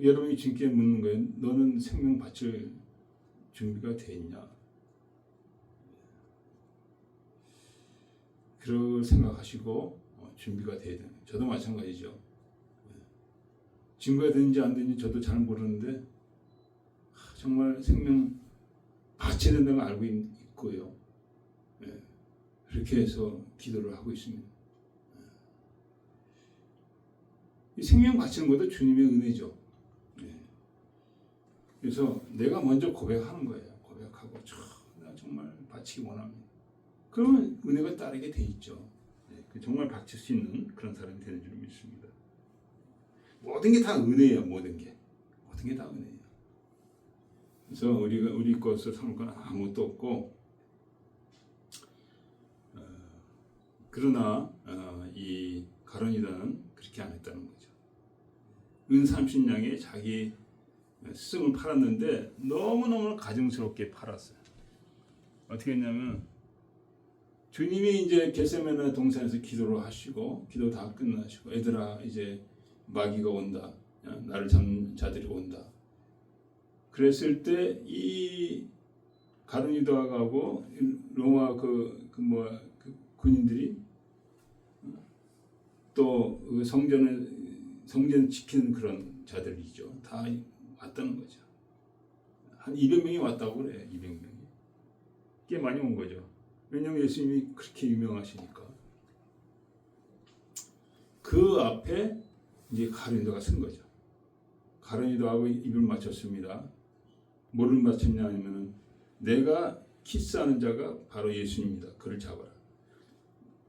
여러분이 주님께 묻는 거예요. 너는 생명 바칠 준비가 돼 있냐? 그럴 생각하시고 준비가 돼야 되는. 저도 마찬가지죠. 준비가 되는지 안 되는지 저도 잘 모르는데 정말 생명 바쳐야 된다는 걸 알고 있고요. 그렇게 해서 기도를 하고 있습니다. 이 생명 바치는 것도 주님의 은혜죠. 그래서 내가 먼저 고백하는 거예요. 고백하고 나 정말 바치기 원합니다. 그러면 은혜가 따르게 돼 있죠. 정말 바칠 수 있는 그런 사람이 되는 줄 믿습니다. 모든 게 다 은혜예요. 모든 게 다 은혜예요. 그래서 우리 것을 삼을 건 아무것도 없고 그러나 이 가론유다는 그렇게 안 했다는 거죠. 은 30냥에 자기 스승을 팔았는데 너무너무 가증스럽게 팔았어요. 어떻게 했냐면 주님이 이제 겟세마네 동산에서 기도를 하시고 기도 다 끝나시고 얘들아 이제 마귀가 온다. 나를 잡는 자들이 온다. 그랬을 때 이 가룟유다하고 로마 그 군인들이 또 그 성전 지키는 그런 자들이죠. 다 왔다는 거죠. 한 200명이 왔다고 그래. 200명이. 꽤 많이 온 거죠. 왜냐하면 예수님이 그렇게 유명하시니까. 그 앞에 이제 가룟유다가 쓴 거죠. 가룟유다하고 입을 맞췄습니다. 뭐를 맞췄냐 하면 내가 키스하는 자가 바로 예수님이다. 그를 잡아라.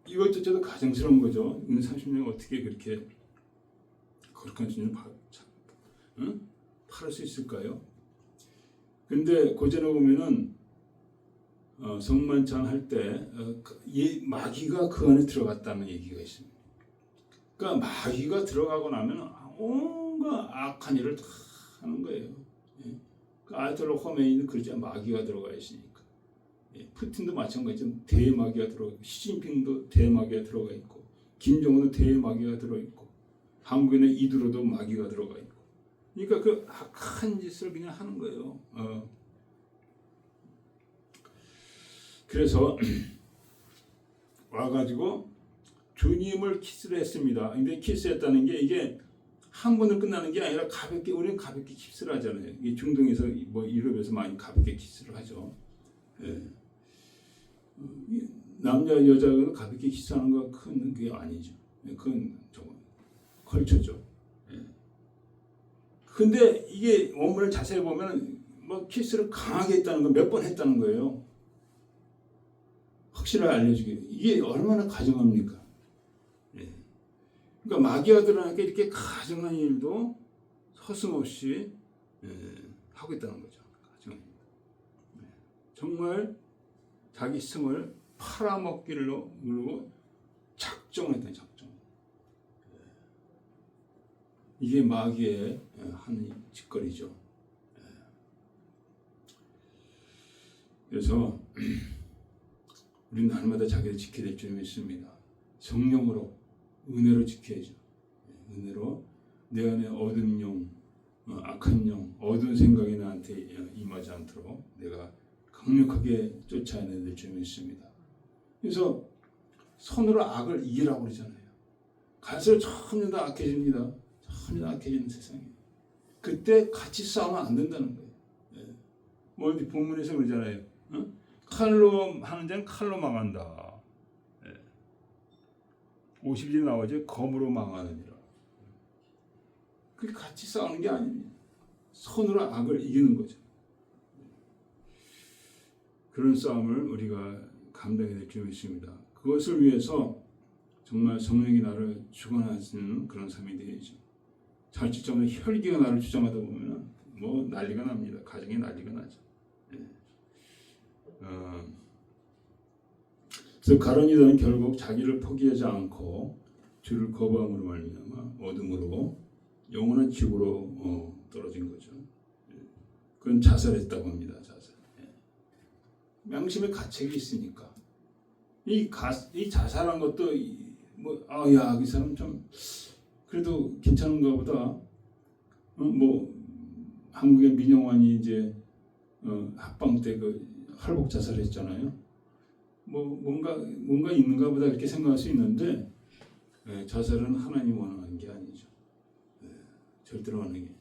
이것조차도 가증스러운 거죠. 은 30년 어떻게 그렇게 거룩한 주님을 팔을 수 있을까요? 근데 고전에 보면은 성만찬 할 때 마귀가 그 안에 들어갔다는 얘기가 있습니다. 그러니까 마귀가 들어가고 나면 온갖 악한 일을 다 하는 거예요. 예. 그 아야톨라 khomeini는 그러지 마귀가 들어가 있으니까. 예. 푸틴도 마찬가지죠. 대마귀가 들어가 있고, 시진핑도 대마귀가 들어가 있고, 김정은도 대마귀가 들어 있고, 한국인의 이두로도 마귀가 들어가 있고. 그러니까 그 악한 짓을 그냥 하는 거예요. 그래서 와가지고 주님을 키스를 했습니다. 근데 키스했다는 게 이게 한 번으로 끝나는 게 아니라 가볍게, 우리는 가볍게 키스를 하잖아요. 이게 중동에서 뭐 유럽에서 많이 가볍게 키스를 하죠. 예. 남자 여자가 가볍게 키스하는 거 큰 그게 아니죠. 그건 좀 걸쳐죠. 예. 근데 이게 원문을 자세히 보면 뭐 키스를 강하게 했다는 거 몇 번 했다는 거예요. 확실하게 알려주기. 이게 얼마나 가증합니까? 예. 그러니까 마귀가 드러나니까 이렇게 가증한 일도 서슴없이 하고 있다는 거죠. 가증합니다. 예. 정말 자기 스승을 팔아먹기를 누르고 작정했다는 작정. 예. 이게 마귀의 한 짓거리죠. 예. 그래서 우리는 날마다 자기를 지켜야 될 점이 있습니다. 성령으로, 은혜로 지켜야죠. 은혜로 내 안에 어두운 영, 악한 영, 어두운 생각이 나한테 임하지 않도록 내가 강력하게 쫓아내야 될 점이 있습니다. 그래서 손으로 악을 이기라고 그러잖아요. 갈수록 점점 더 악해집니다. 점점 더 악해지는 세상이에요. 그때 같이 싸우면 안 된다는 거예요. 뭐 어디 본문에서 그러잖아요. 칼로 하는 자는 칼로 망한다. 50일 나오죠. 검으로 망하느니라. 그게 같이 싸우는 게 아닙니다. 손으로 악을 이기는 거죠. 그런 싸움을 우리가 감당해야 될 점이 있습니다. 그것을 위해서 정말 성령이 나를 주관하시는 그런 삶이 되어야죠. 자칫하면 혈기가 나를 주장하다 보면 뭐 난리가 납니다. 가정이 난리가 나죠. 그래서 가룟유다는 결국 자기를 포기하지 않고 주를 거부함으로 말미암아 어둠으로 영원한 지옥으로 떨어진 거죠. 그건 자살했다고 합니다. 자살. 양심의 가책이 있으니까 이 자살한 것도 이 사람 좀 그래도 괜찮은가 보다. 뭐 한국의 민영환이 이제 합방 때 그 할복 자살했잖아요. 뭐 뭔가 있는가 보다 이렇게 생각할 수 있는데 자살은 하나님 원하는 게 아니죠. 절대로 원하는 게.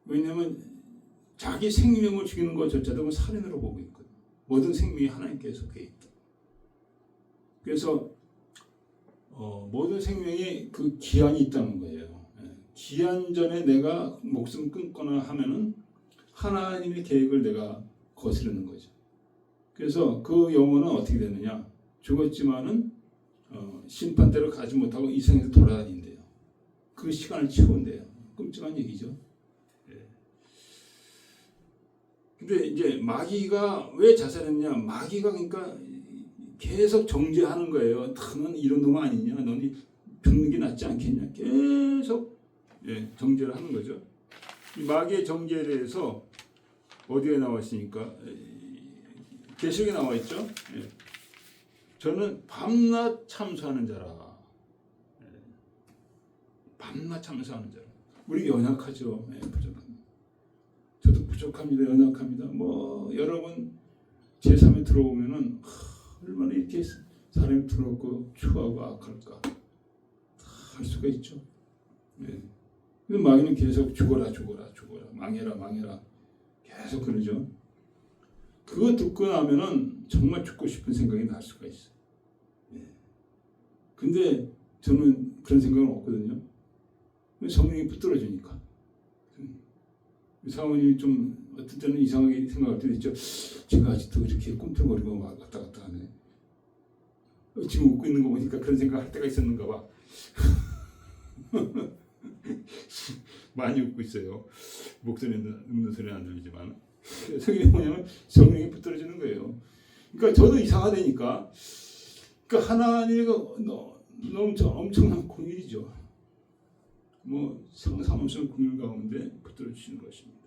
왜냐하면 자기 생명을 죽이는 것조차도 살인으로 보고 있거든요. 모든 생명이 하나님께 속해 있다. 그래서 모든 생명에 그 기한이 있다는 거예요. 기한 전에 내가 목숨 끊거나 하면은 하나님의 계획을 내가 거스르는 거죠. 그래서 그 영혼은 어떻게 되느냐? 죽었지만은 심판대로 가지 못하고 이 생에서 돌아다닌대요. 그 시간을 채운대요. 끔찍한 얘기죠. 근데 이제 마귀가 왜 자살했냐? 마귀가 그러니까 계속 정죄하는 거예요. 너는 이런 놈 아니냐? 너는 죽는 게 낫지 않겠냐? 계속 정죄를 하는 거죠. 이 마귀의 정죄에 대해서 어디에 나와 있으니까 계시록에 나와 있죠. 저는 밤낮 참수하는 자라. 밤낮 참수하는 자라. 우리 연약하죠. 부족합니다. 저도 부족합니다. 연약합니다. 뭐 여러분 제3에 들어오면은 얼마나 이렇게 사람이 더럽고 추하고 악할까 다 할 수가 있죠. 근데 마귀는 계속 죽어라 망해라 계속 그러죠. 그거 듣고 나면은 정말 죽고 싶은 생각이 날 수가 있어요. 근데 저는 그런 생각은 없거든요. 성령이 붙들어주니까. 사모님이 좀 어떤 때는 이상하게 생각할 때도 있죠. 제가 아직도 이렇게 꿈틀거리고 왔다 갔다 하네. 지금 웃고 있는 거 보니까 그런 생각할 때가 있었는가 봐. 많이 웃고 있어요. 목소리는 웃는 소리는 안 들리지만. 그게 뭐냐면 성령이 붙들어주는 거예요. 그러니까 저도 이상하다니까. 그러니까 하나님의 너무 엄청난 공일이죠. 뭐 상상할 수 없는 공일 가운데 붙들어주시는 것입니다.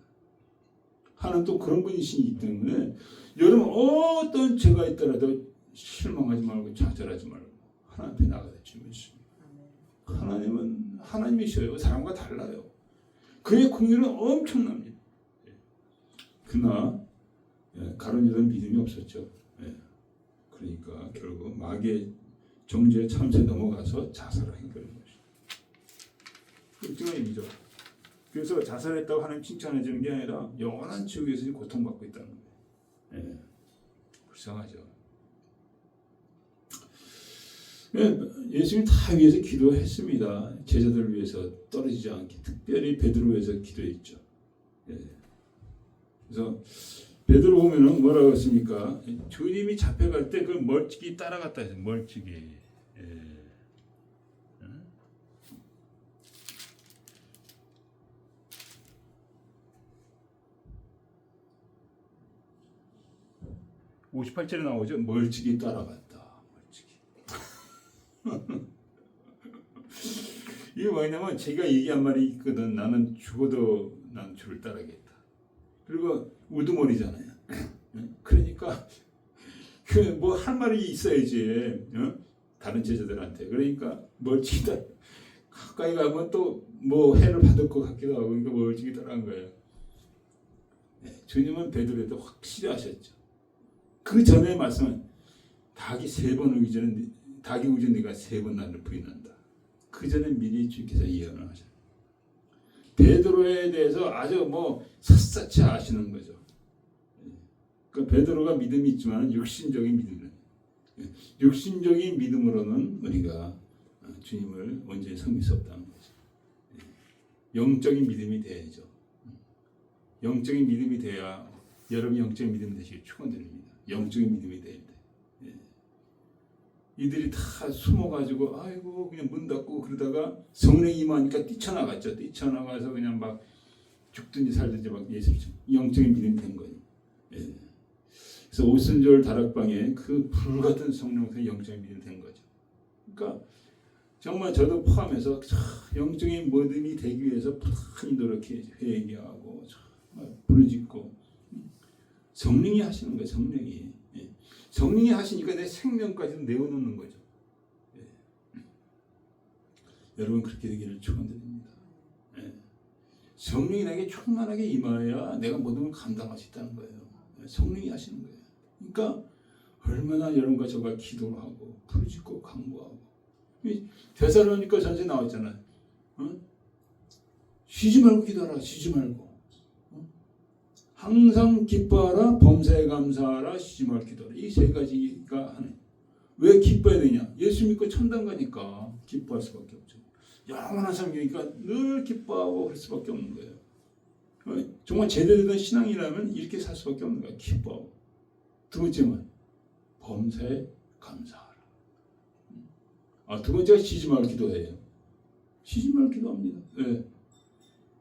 하나님 또 그런 분이시기 때문에 여러분 어떤 죄가 있더라도 실망하지 말고 좌절하지 말고 하나님 앞에 나가다 주십니다. 하나님은 하나님이셔요. 사람과 달라요. 그의 공일은 엄청납니다. 그러나 가룟 유다는 믿음이 없었죠. 그러니까 결국 마귀의 정죄에 참새 넘어가서 자살을 한 거예요. 그런 의미죠. 그래서 자살했다고 하나님 칭찬해 주는 게 아니라 영원한 지옥에서 고통받고 있다는 거예요. 불쌍하죠. 예수님이 다 위해서 기도했습니다. 제자들을 위해서 떨어지지 않게 특별히 베드로 위해서 기도했죠. 그래서 베드로 보면은 뭐라고 했습니까? 주님이 잡혀갈 때 그걸 멀찍이 따라갔다 해서 멀찍이. 58절에 나오죠. 멀찍이 따라갔다. 멀찍이. 이게 뭐냐면 제가 얘기한 말이 있거든. 나는 죽어도 난 주를 따르겠다. 그리고 우두머리잖아요. 그러니까 뭐 할 말이 있어야지. 다른 제자들한테. 그러니까 멀찍이 따라 가까이 가면 또 뭐 해를 받을 것 같기도 하고 그러니까 멀찍이 따라간 거예요. 주님은 베드로에도 확실히 아셨죠. 그 전에 말씀은 닭이 3번 오기 전에 닭이 오기 전에 네가 3번 나를 부인한다. 그 전에 미리 주께서 예언을 하셨어요. 베드로에 대해서 아주 뭐 샅샅이 아시는 거죠. 그러니까 베드로가 믿음이 있지만 육신적인 믿음은 육신적인 믿음으로는 우리가 주님을 완전히 섬길 수 없다는 거죠. 영적인 믿음이 돼야죠. 영적인 믿음이 돼야 여러분이 영적인 믿음이 되시길 축원드립니다. 영적인 믿음이 돼야 돼. 이들이 다 숨어가지고 아이고 그냥 문 닫고 그러다가 성령이 임하니까 뛰쳐나갔죠. 뛰쳐나가서 그냥 막 죽든지 살든지 막 예수님 영적인 믿음이 된 거예요. 그래서 오순절 다락방에 그 불같은 성령의 영적인 믿음이 된 거죠. 그러니까 정말 저도 포함해서 영적인 믿음이 되기 위해서 부단히 노력해야죠. 회개하고 부르짖고 성령이 하시는 거예요. 성령이. 성령이 하시니까 내 생명까지도 내어놓는 거죠. 여러분 그렇게 되기를 축원드립니다. 성령이 나에게 충만하게 임하여야 내가 모든 걸 감당할 수 있다는 거예요. 성령이 하시는 거예요. 그러니까 얼마나 여러분과 저가 기도를 하고 부르짖고 간구하고 데살로니가 전서에 나왔잖아요. 쉬지 말고 기도하라. 쉬지 말고. 항상 기뻐하라, 범사에 감사하라, 쉬지 말고 기도하라. 이 3가지가 하네. 왜 기뻐해야 되냐? 예수 믿고 천당 가니까 기뻐할 수밖에 없죠. 영원한 삶이니까 늘 기뻐하고 그럴 수밖에 없는 거예요. 정말 제대로 된 신앙이라면 이렇게 살 수밖에 없는 거예요. 기뻐하고. 두 번째는 범사에 감사하라. 두 번째가 쉬지 말고 기도해요. 쉬지 말고 기도합니다.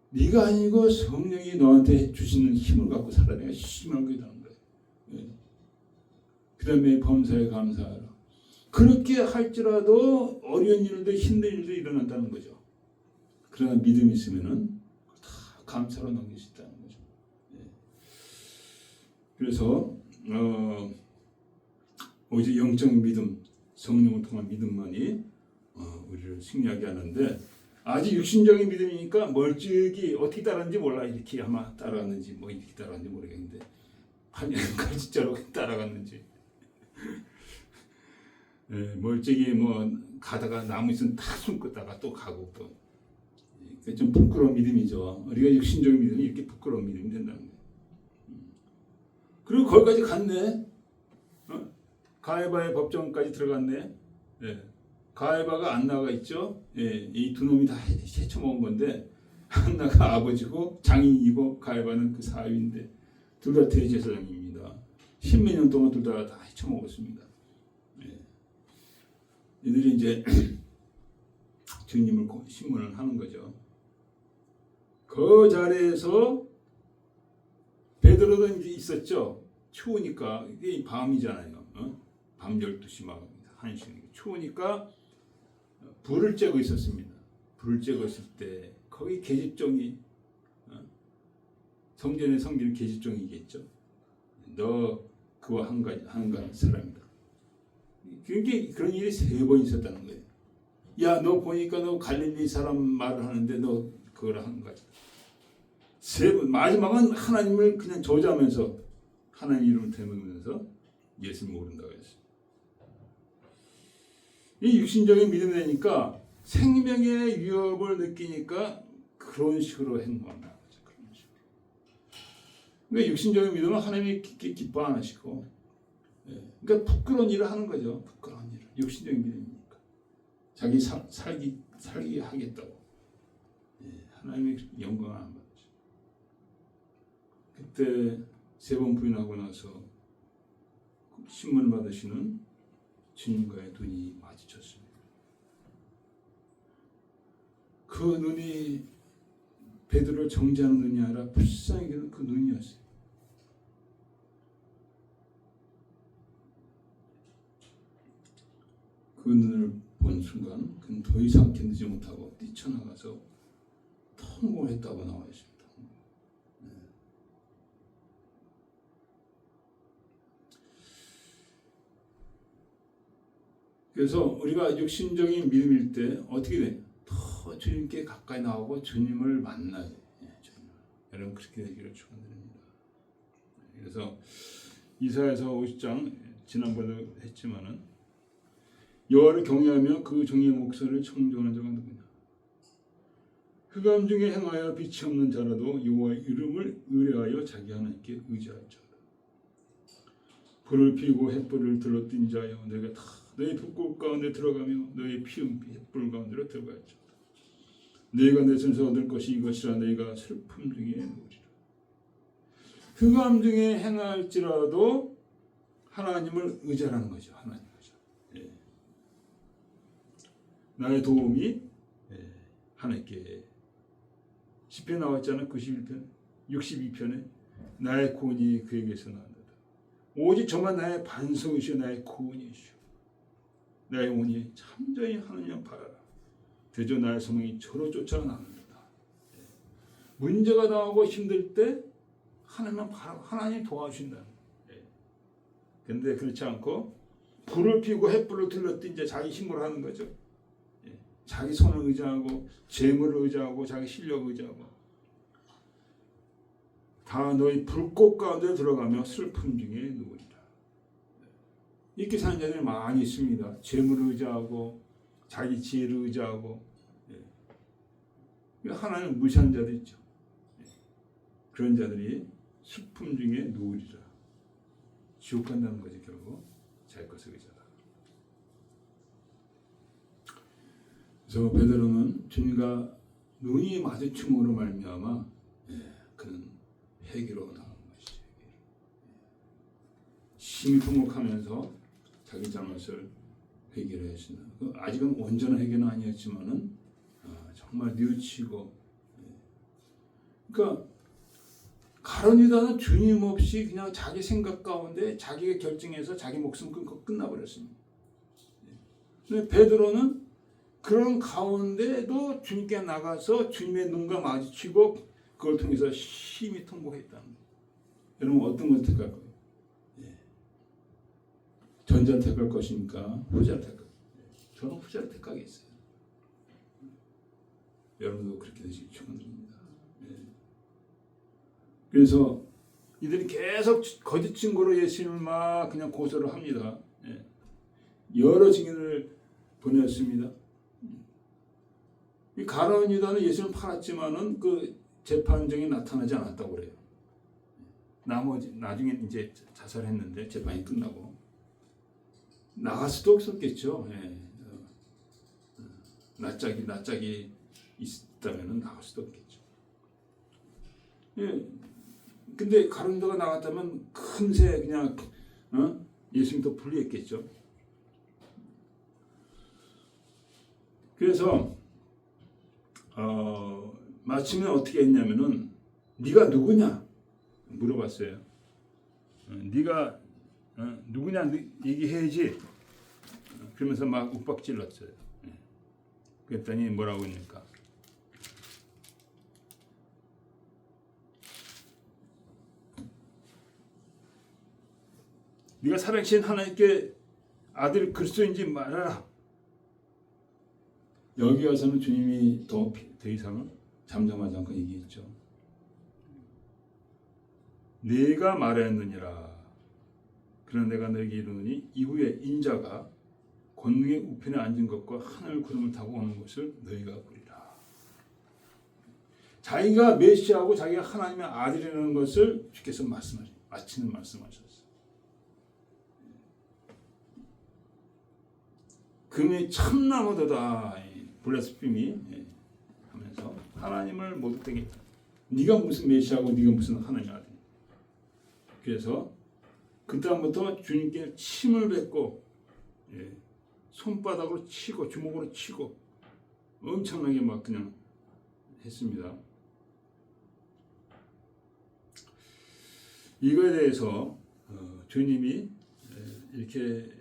네가 아니고 성령이 너한테 주시는 힘을 갖고 살아내야 쉬지 말고 기도하는 거예요. 그다음에 범사에 감사하라. 그렇게 할지라도 어려운 일도 힘든 일도 일어난다는 거죠. 그러나 믿음이 있으면은 다 감사로 넘길 수 있다는 거죠. 예. 그래서 오직 영적인 믿음, 성령을 통한 믿음만이 우리를 승리하게 하는데 아직 육신적인 믿음이니까 멀찍이 어떻게 따라하는지 몰라. 이렇게 아마 따라갔는지 뭐 이렇게 따라갔는지 모르겠는데 8년 가지자로 따라갔는지 예, 멀찍이 뭐 가다가 나무 있으면 다 숨었다가 또 가고 또 좀 부끄러운 믿음이죠. 우리가 육신적인 믿음이 이렇게 부끄러운 믿음이 된다는 거예요. 그리고 거기까지 갔네. 가해바의 법정까지 들어갔네. 예. 가해바가 안나가 있죠. 예. 이 두 놈이 다 헤쳐먹은 건데 안나가 아버지고 장인이고 가해바는 그 사위인데 둘 다 대제사장입니다. 10몇 년 동안 둘 다 헤쳐먹었습니다. 예. 이들이 이제 주님을 신문을 하는 거죠. 그 자리에서 베드로도 이제 있었죠. 추우니까 이게 밤이잖아요. 밤 12시 막 1시 추우니까 불을 쬐고 있었습니다. 불을 쬐고 있을 때 거기 계집종이 성전의 성비는 계집종이겠죠. 너 그와 한간 사람이다. 그게 그런 일이 3번 있었다는 거예요. 야, 너 보니까 너 갈릴리 사람 말을 하는데 너 그걸 한 거지. 3번 마지막은 하나님을 그냥 저주하면서 하나님 이름을 대면서 예수를 모른다고 했어요. 이 육신적인 믿음이 되니까 생명의 위협을 느끼니까 그런 식으로 행동한다. 그런 식으로. 그러니까 육신적인 믿음은 하나님이 기뻐 안 하시고, 그러니까 부끄러운 일을 하는 거죠. 부끄러운 일을. 육신적인 믿음이니까 자기 살기 하겠다고. 하나님의 영광을 안 받죠. 그때 3번 부인하고 나서 신문 받으시는 주님과의 눈이 마주쳤습니다. 그 눈이 베드로를 정죄하는 눈이 아니라 불쌍히 여기는 그 눈이었어요. 그 눈을 본 순간 그는 더 이상 견디지 못하고 뛰쳐나가서 통곡했다고 나와 있습니다. 그래서 우리가 육신적인 믿음일 때 어떻게 돼? 더 주님께 가까이 나오고 주님을 만나야 돼. 여러분 그렇게 되기를 축원드립니다. 그래서 이사야서 50장 지난번에 했지만은 여호와를 경외하며 그 정의의 목소리를 청종하는 자가 누구냐? 흑암 중에 행하여 빛이 없는 자라도 여호와의 이름을 의뢰하여 자기 하나님께 의지할 자라. 불을 피우고 햇불을 들러뛴 자여 내가 다 너희 불꽃 가운데 들어가며 너희 피운 햇불 가운데로 들어갈지어다. 너희가 내 손에서 얻을 것이 이것이라 너희가 슬픔 중에 누리라. 흑암 중에 행할지라도 하나님을 의지하라는 거죠. 하나님 의지. 예. 나의 도움이 하나님께 시편 나왔잖아요. 91편 62편에 나의 구원이 그에게서 나온다. 오직 저만 나의 반석이시오 나의 구원이시오. 나의 영혼이 참전히 하느냐 바라라. 대저 나의 소망이 저로 쫓아나는다. 문제가 나오고 힘들 때 하나님만 바라고 하나님 도와주신다. 그런데 그렇지 않고 불을 피우고 햇불을 들러뛴 이제 자기 힘으로 하는 거죠. 자기 손을 의지하고 재물을 의지하고 자기 실력을 의지하고 다 너희 불꽃 가운데 들어가며 슬픔 중에 누우리라. 이렇게 사는 자들이 많이 있습니다. 재물을 의지하고 자기 지혜를 의지하고 하나님 무시하는 자도 있죠. 그런 자들이 슬픔 중에 누우리라. 지옥 간다는 거지 결국 자기 것을 의지하다. 그래서 베드로는 주님과 눈이 마주침으로 말미암아 그는 회개로 나온 것이죠. 심히 통곡하면서 자기 잘못을 회개를 했습니다. 아직은 온전한 회개는 아니었지만은 정말 뉘우치고 그러니까 가룟 유다는 주님 없이 그냥 자기 생각 가운데 자기가 결정해서 자기 목숨 끊고 끝나버렸습니다. 근데 베드로는 그런 가운데도 주님께 나가서 주님의 눈과 마주치고 그걸 통해서 심히 통곡했다는 거예요. 여러분 어떤 걸 택할 거예요? 전자를 택할 것입니까? 후자를 택할 거예요? 저는 후자를 택하겠어요. 여러분도 그렇게 되시기 축원드립니다. 그래서 이들이 계속 거짓 증거로 예수님을 막 그냥 고소를 합니다. 여러 증인을 보냈습니다. 이 가룟 유다는 예수님을 팔았지만은 그 재판정이 나타나지 않았다고 그래요. 나중에 이제 자살했는데 재판이 끝나고 나갈 수도 없었겠죠. 낯짝이 있다면은 나갈 수도 없겠죠. 근데 가룟 유다가 나갔다면 금세 그냥 예수님도 불리했겠죠. 그래서 마침내 어떻게 했냐면은 네가 누구냐 물어봤어요. 네가 누구냐 얘기해야지. 그러면서 막 윽박질렀어요. 그랬더니 뭐라고 했니까? 네가 살아계신 하나님께 아들 그리스도인지 말하라. 여기 와서는 주님이 더 이상은 잠잠하지 않고 얘기했죠. 내가 말하였느니라. 그러나 내가 너에게 이르노니 이후에 인자가 권능의 우편에 앉은 것과 하늘 구름을 타고 오는 것을 너희가 보리라. 자기가 메시아고 자기가 하나님의 아들이라는 것을 주께서 마치는 말씀하셨어요. 금이 참나무도다. 블레스피미 하면서 하나님을 모독되게 했다. 네가 무슨 메시아고 네가 무슨 하나님 아들. 그래서 그 다음부터 주님께 침을 뱉고 손바닥으로 치고 주먹으로 치고 엄청나게 막 그냥 했습니다. 이거에 대해서 주님이 이렇게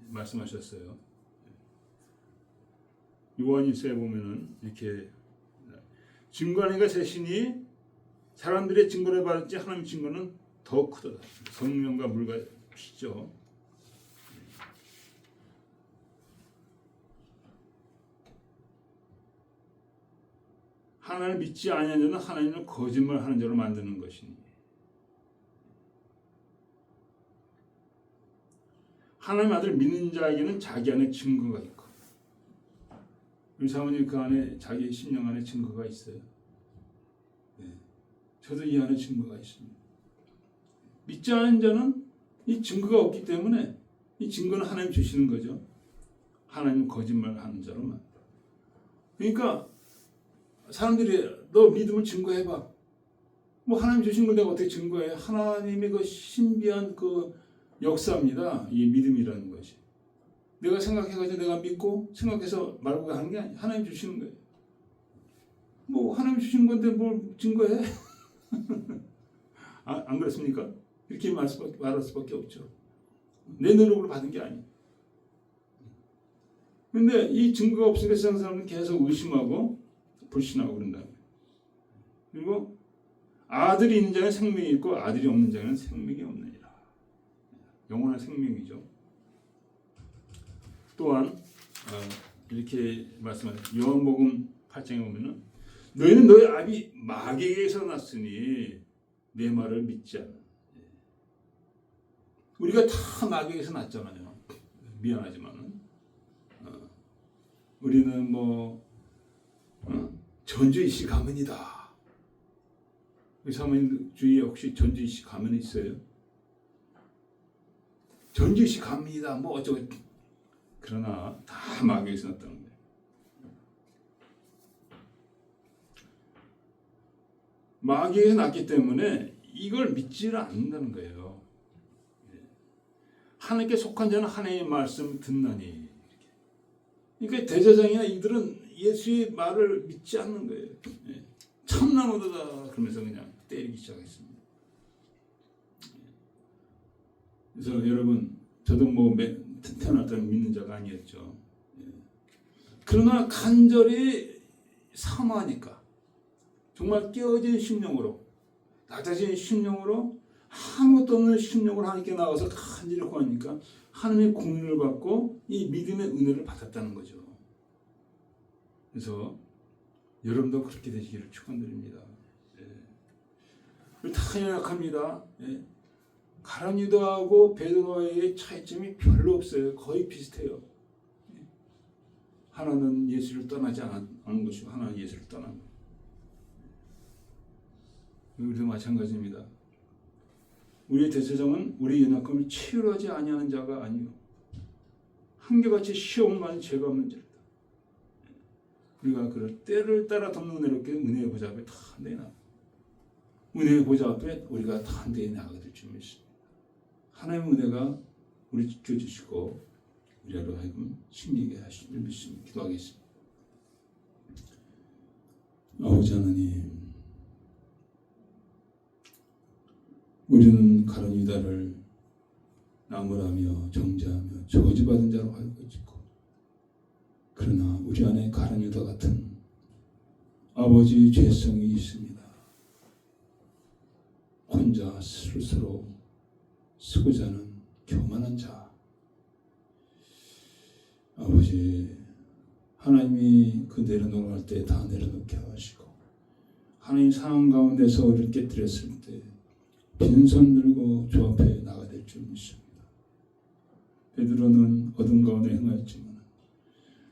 말씀하셨어요. 요한일서에 보면은 이렇게 증거하니가 셋이니 사람들의 증거를 받을지 하나님의 증거는 더 크도다. 성령과 물과 피죠. 하나님을 믿지 아니하는 자는 하나님을 거짓말하는 자로 만드는 것이니 하나님 아들 믿는 자에게는 자기 안에 증거가 있고 우리 사모님 그 안에 자기 심령 안에 증거가 있어요. 저도 이 안에 증거가 있습니다. 믿지 않은 자는 이 증거가 없기 때문에 이 증거는 하나님 주시는 거죠. 하나님 거짓말하는 자로만. 그러니까 사람들이 너 믿음을 증거해봐. 뭐 하나님 주신 걸 내가 어떻게 증거해? 하나님의 그 신비한 그 역사입니다. 이 믿음이라는 것이. 내가 생각해가지고 내가 믿고 생각해서 말하고 하는 게 아니야. 하나님 주시는 거예요. 뭐 하나님 주신 건데 뭘 증거해? 안 그렇습니까? 이렇게 말할 수밖에 없죠. 내 노력으로 받은 게 아니에요. 근데 이 증거가 없으니까 세상 사람은 계속 의심하고 불신하고 그런다. 그리고 아들이 있는 자는 생명이 있고 아들이 없는 자는 생명이 없느니라. 영원한 생명이죠. 또한 이렇게 말씀하죠. 요한복음 8장에 보면은 너희는 너희 아비 마귀에게서 났으니 내 말을 믿지 않아. 우리가 다 마귀에게서 났잖아요. 미안하지만은 우리는 뭐 전주이씨 가문이다. 우리 사모님 주위에 혹시 전주이씨 가문이 있어요? 전주이씨 가문이다. 뭐 어쩌고. 그러나 다 마귀에서 났다는 거예요. 마귀에서 났기 때문에 이걸 믿지를 않는다는 거예요. 하나님께 속한 자는 하나님의 말씀을 듣나니. 그러니까 대제사장이나 이들은 예수의 말을 믿지 않는 거예요. 참나무도다 그러면서 그냥 때리기 시작했습니다. 그래서 여러분, 저도 뭐 태어날 때는 믿는 자가 아니었죠. 그러나 간절히 사모하니까, 정말 깨어진 심령으로, 낮아진 심령으로, 아무것도 없는 심령으로 하나님께 나와서 간절히 구하니까 하나님의 공의를 받고 이 믿음의 은혜를 받았다는 거죠. 그래서 여러분도 그렇게 되시기를 축원드립니다. 다 연약합니다. 가룟 유다하고 베드로의 차이점이 별로 없어요. 거의 비슷해요. 하나는 예수를 떠나지 않은 것이고 하나는 예수를 떠난 것. 우리도 마찬가지입니다. 우리의 대제사장은 우리 연약함을 치유하지 아니하는 자가 아니요 한결같이 시험을 받는 죄가 없는 자다. 우리가 그럴 때를 따라 덮는 은혜롭게 은혜의 보좌 앞에 다 내나 은혜의 보좌 앞에 우리가 다 한대에 나가게 될 줄 믿습니다. 하나님의 은혜가 우리 지켜주시고 우리로 하여금 승리하게 하실 줄 믿습니다. 기도하겠습니다. 아버지 하나님, 우리는 가룟 유다를 나무라며 정죄하며 저주받은 자로 알고 있고, 그러나 우리 안에 가룟 유다 같은 아버지 죄성이 있습니다. 혼자 스스로 쓰고자 하는 교만한 자. 아버지, 하나님이 그 내려놓을 때 다 내려놓게 하시고, 하나님 상황 가운데서 우리를 깨뜨렸을 때 빈손 들고 주 앞에 나가야 될 줄 믿습니다. 베드로는 어둠 가운데 행하였지만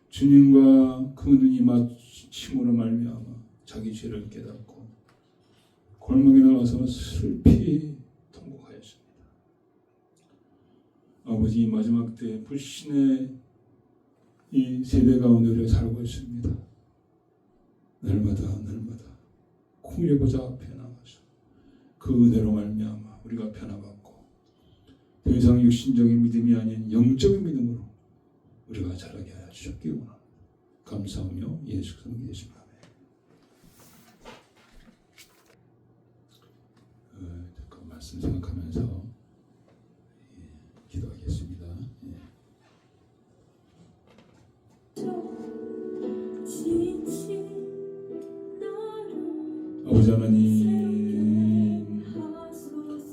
주님과 그 눈이 마침으로 말미암아 자기 죄를 깨닫고 골목에 나와서 슬피 통곡하였습니다. 아버지, 마지막 때 불신의 이 세대 가운데 우리가 살고 있습니다. 날마다 공의 보좌 앞에 나가서 그 은혜로 말미암아 우리가 변화받고 더 이상 육신적인 믿음이 아닌 영적인 믿음으로 우리가 자라게 하여 주셨기 원합니다. 감사하며 예수 그리스도 예수님 그 말씀 생각하면서 기도하겠습니다. 아버지 하나님,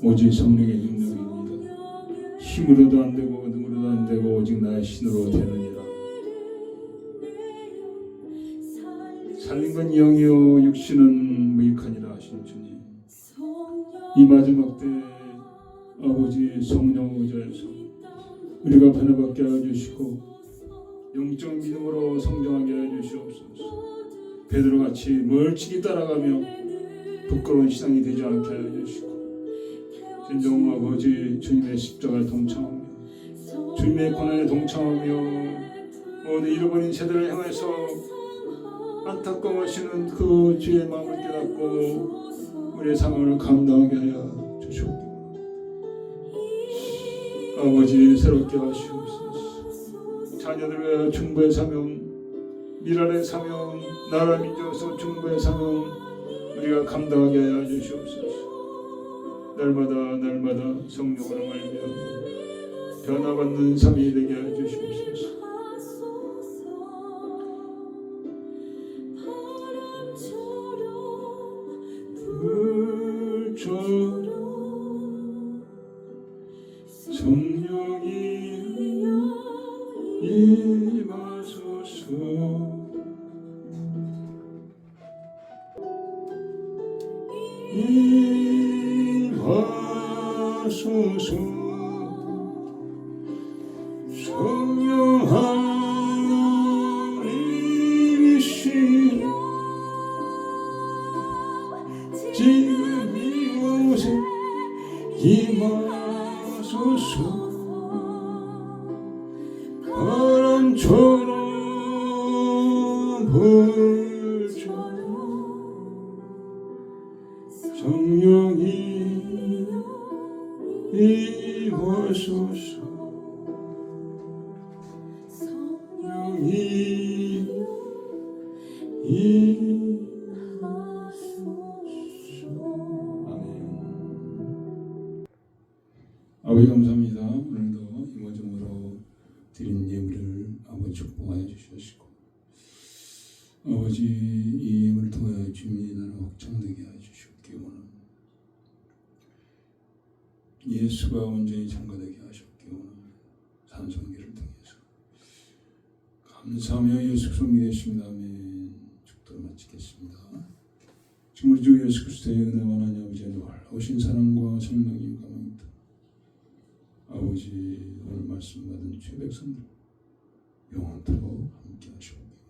오직 성령의 능력입니다. 힘으로도 안 되고 능으로도 안 되고 오직 나의 신으로 되느니라. 살린 건 영이요 육신은 무익하니라 하신 주님, 이 마지막 때 아버지 성령 의지하여서 우리가 변화받게 하여 주시고 영적 믿음으로 성장하게 하여 주시옵소서. 베드로같이 멀찍이 따라가며 부끄러운 신앙이 되지 않게 하여 주시고, 진정 아버지 주님의 십자가에 동참하며 주님의 고난에 동참하며 모든 잃어버린 세대를 향해서 안타까워하시는 그 주의 마음을 깨닫고 우리의 상황을 감당하게 하여 주시옵소서. 아버지, 새롭게 하시옵소서. 자녀들을 위하여 중보의 사명, 미랄의 사명, 나라 민족에서 중보의 사명 우리가 감당하게 하여 주시옵소서. 날마다 성령으로 말미암아 변화받는 삶이 되게 하여 주시옵소서. 불처럼 성령이 임하소서. 임하소서. 성령 하나님이시여, 지금 이곳에 임하소서. 바람처럼 불처럼 성령이 임하소서. 성령이 임하소서. 아멘. 아버지 감사합니다. 오늘도 이모저모로 드린 예물을 아버지 축복하여 주시옵시고 아버지 이 예물을 통하여 주님의 나라 확장되게 하여 주시옵기 원합니다. 예수가 온전히 참가되게 하시옵기 원합니다. 산성기를 통해서 감사하며 예수 성이 되십니다. 아멘. 축도를 마치겠습니다. 지금 우리 주 예수 그리스도의 은혜와 하나님 아버지의 놀라우신 사랑과 성령이 감합니다. 아버지 오늘 말씀 받은 죄 백성들 영원토록 함께 하시옵소서.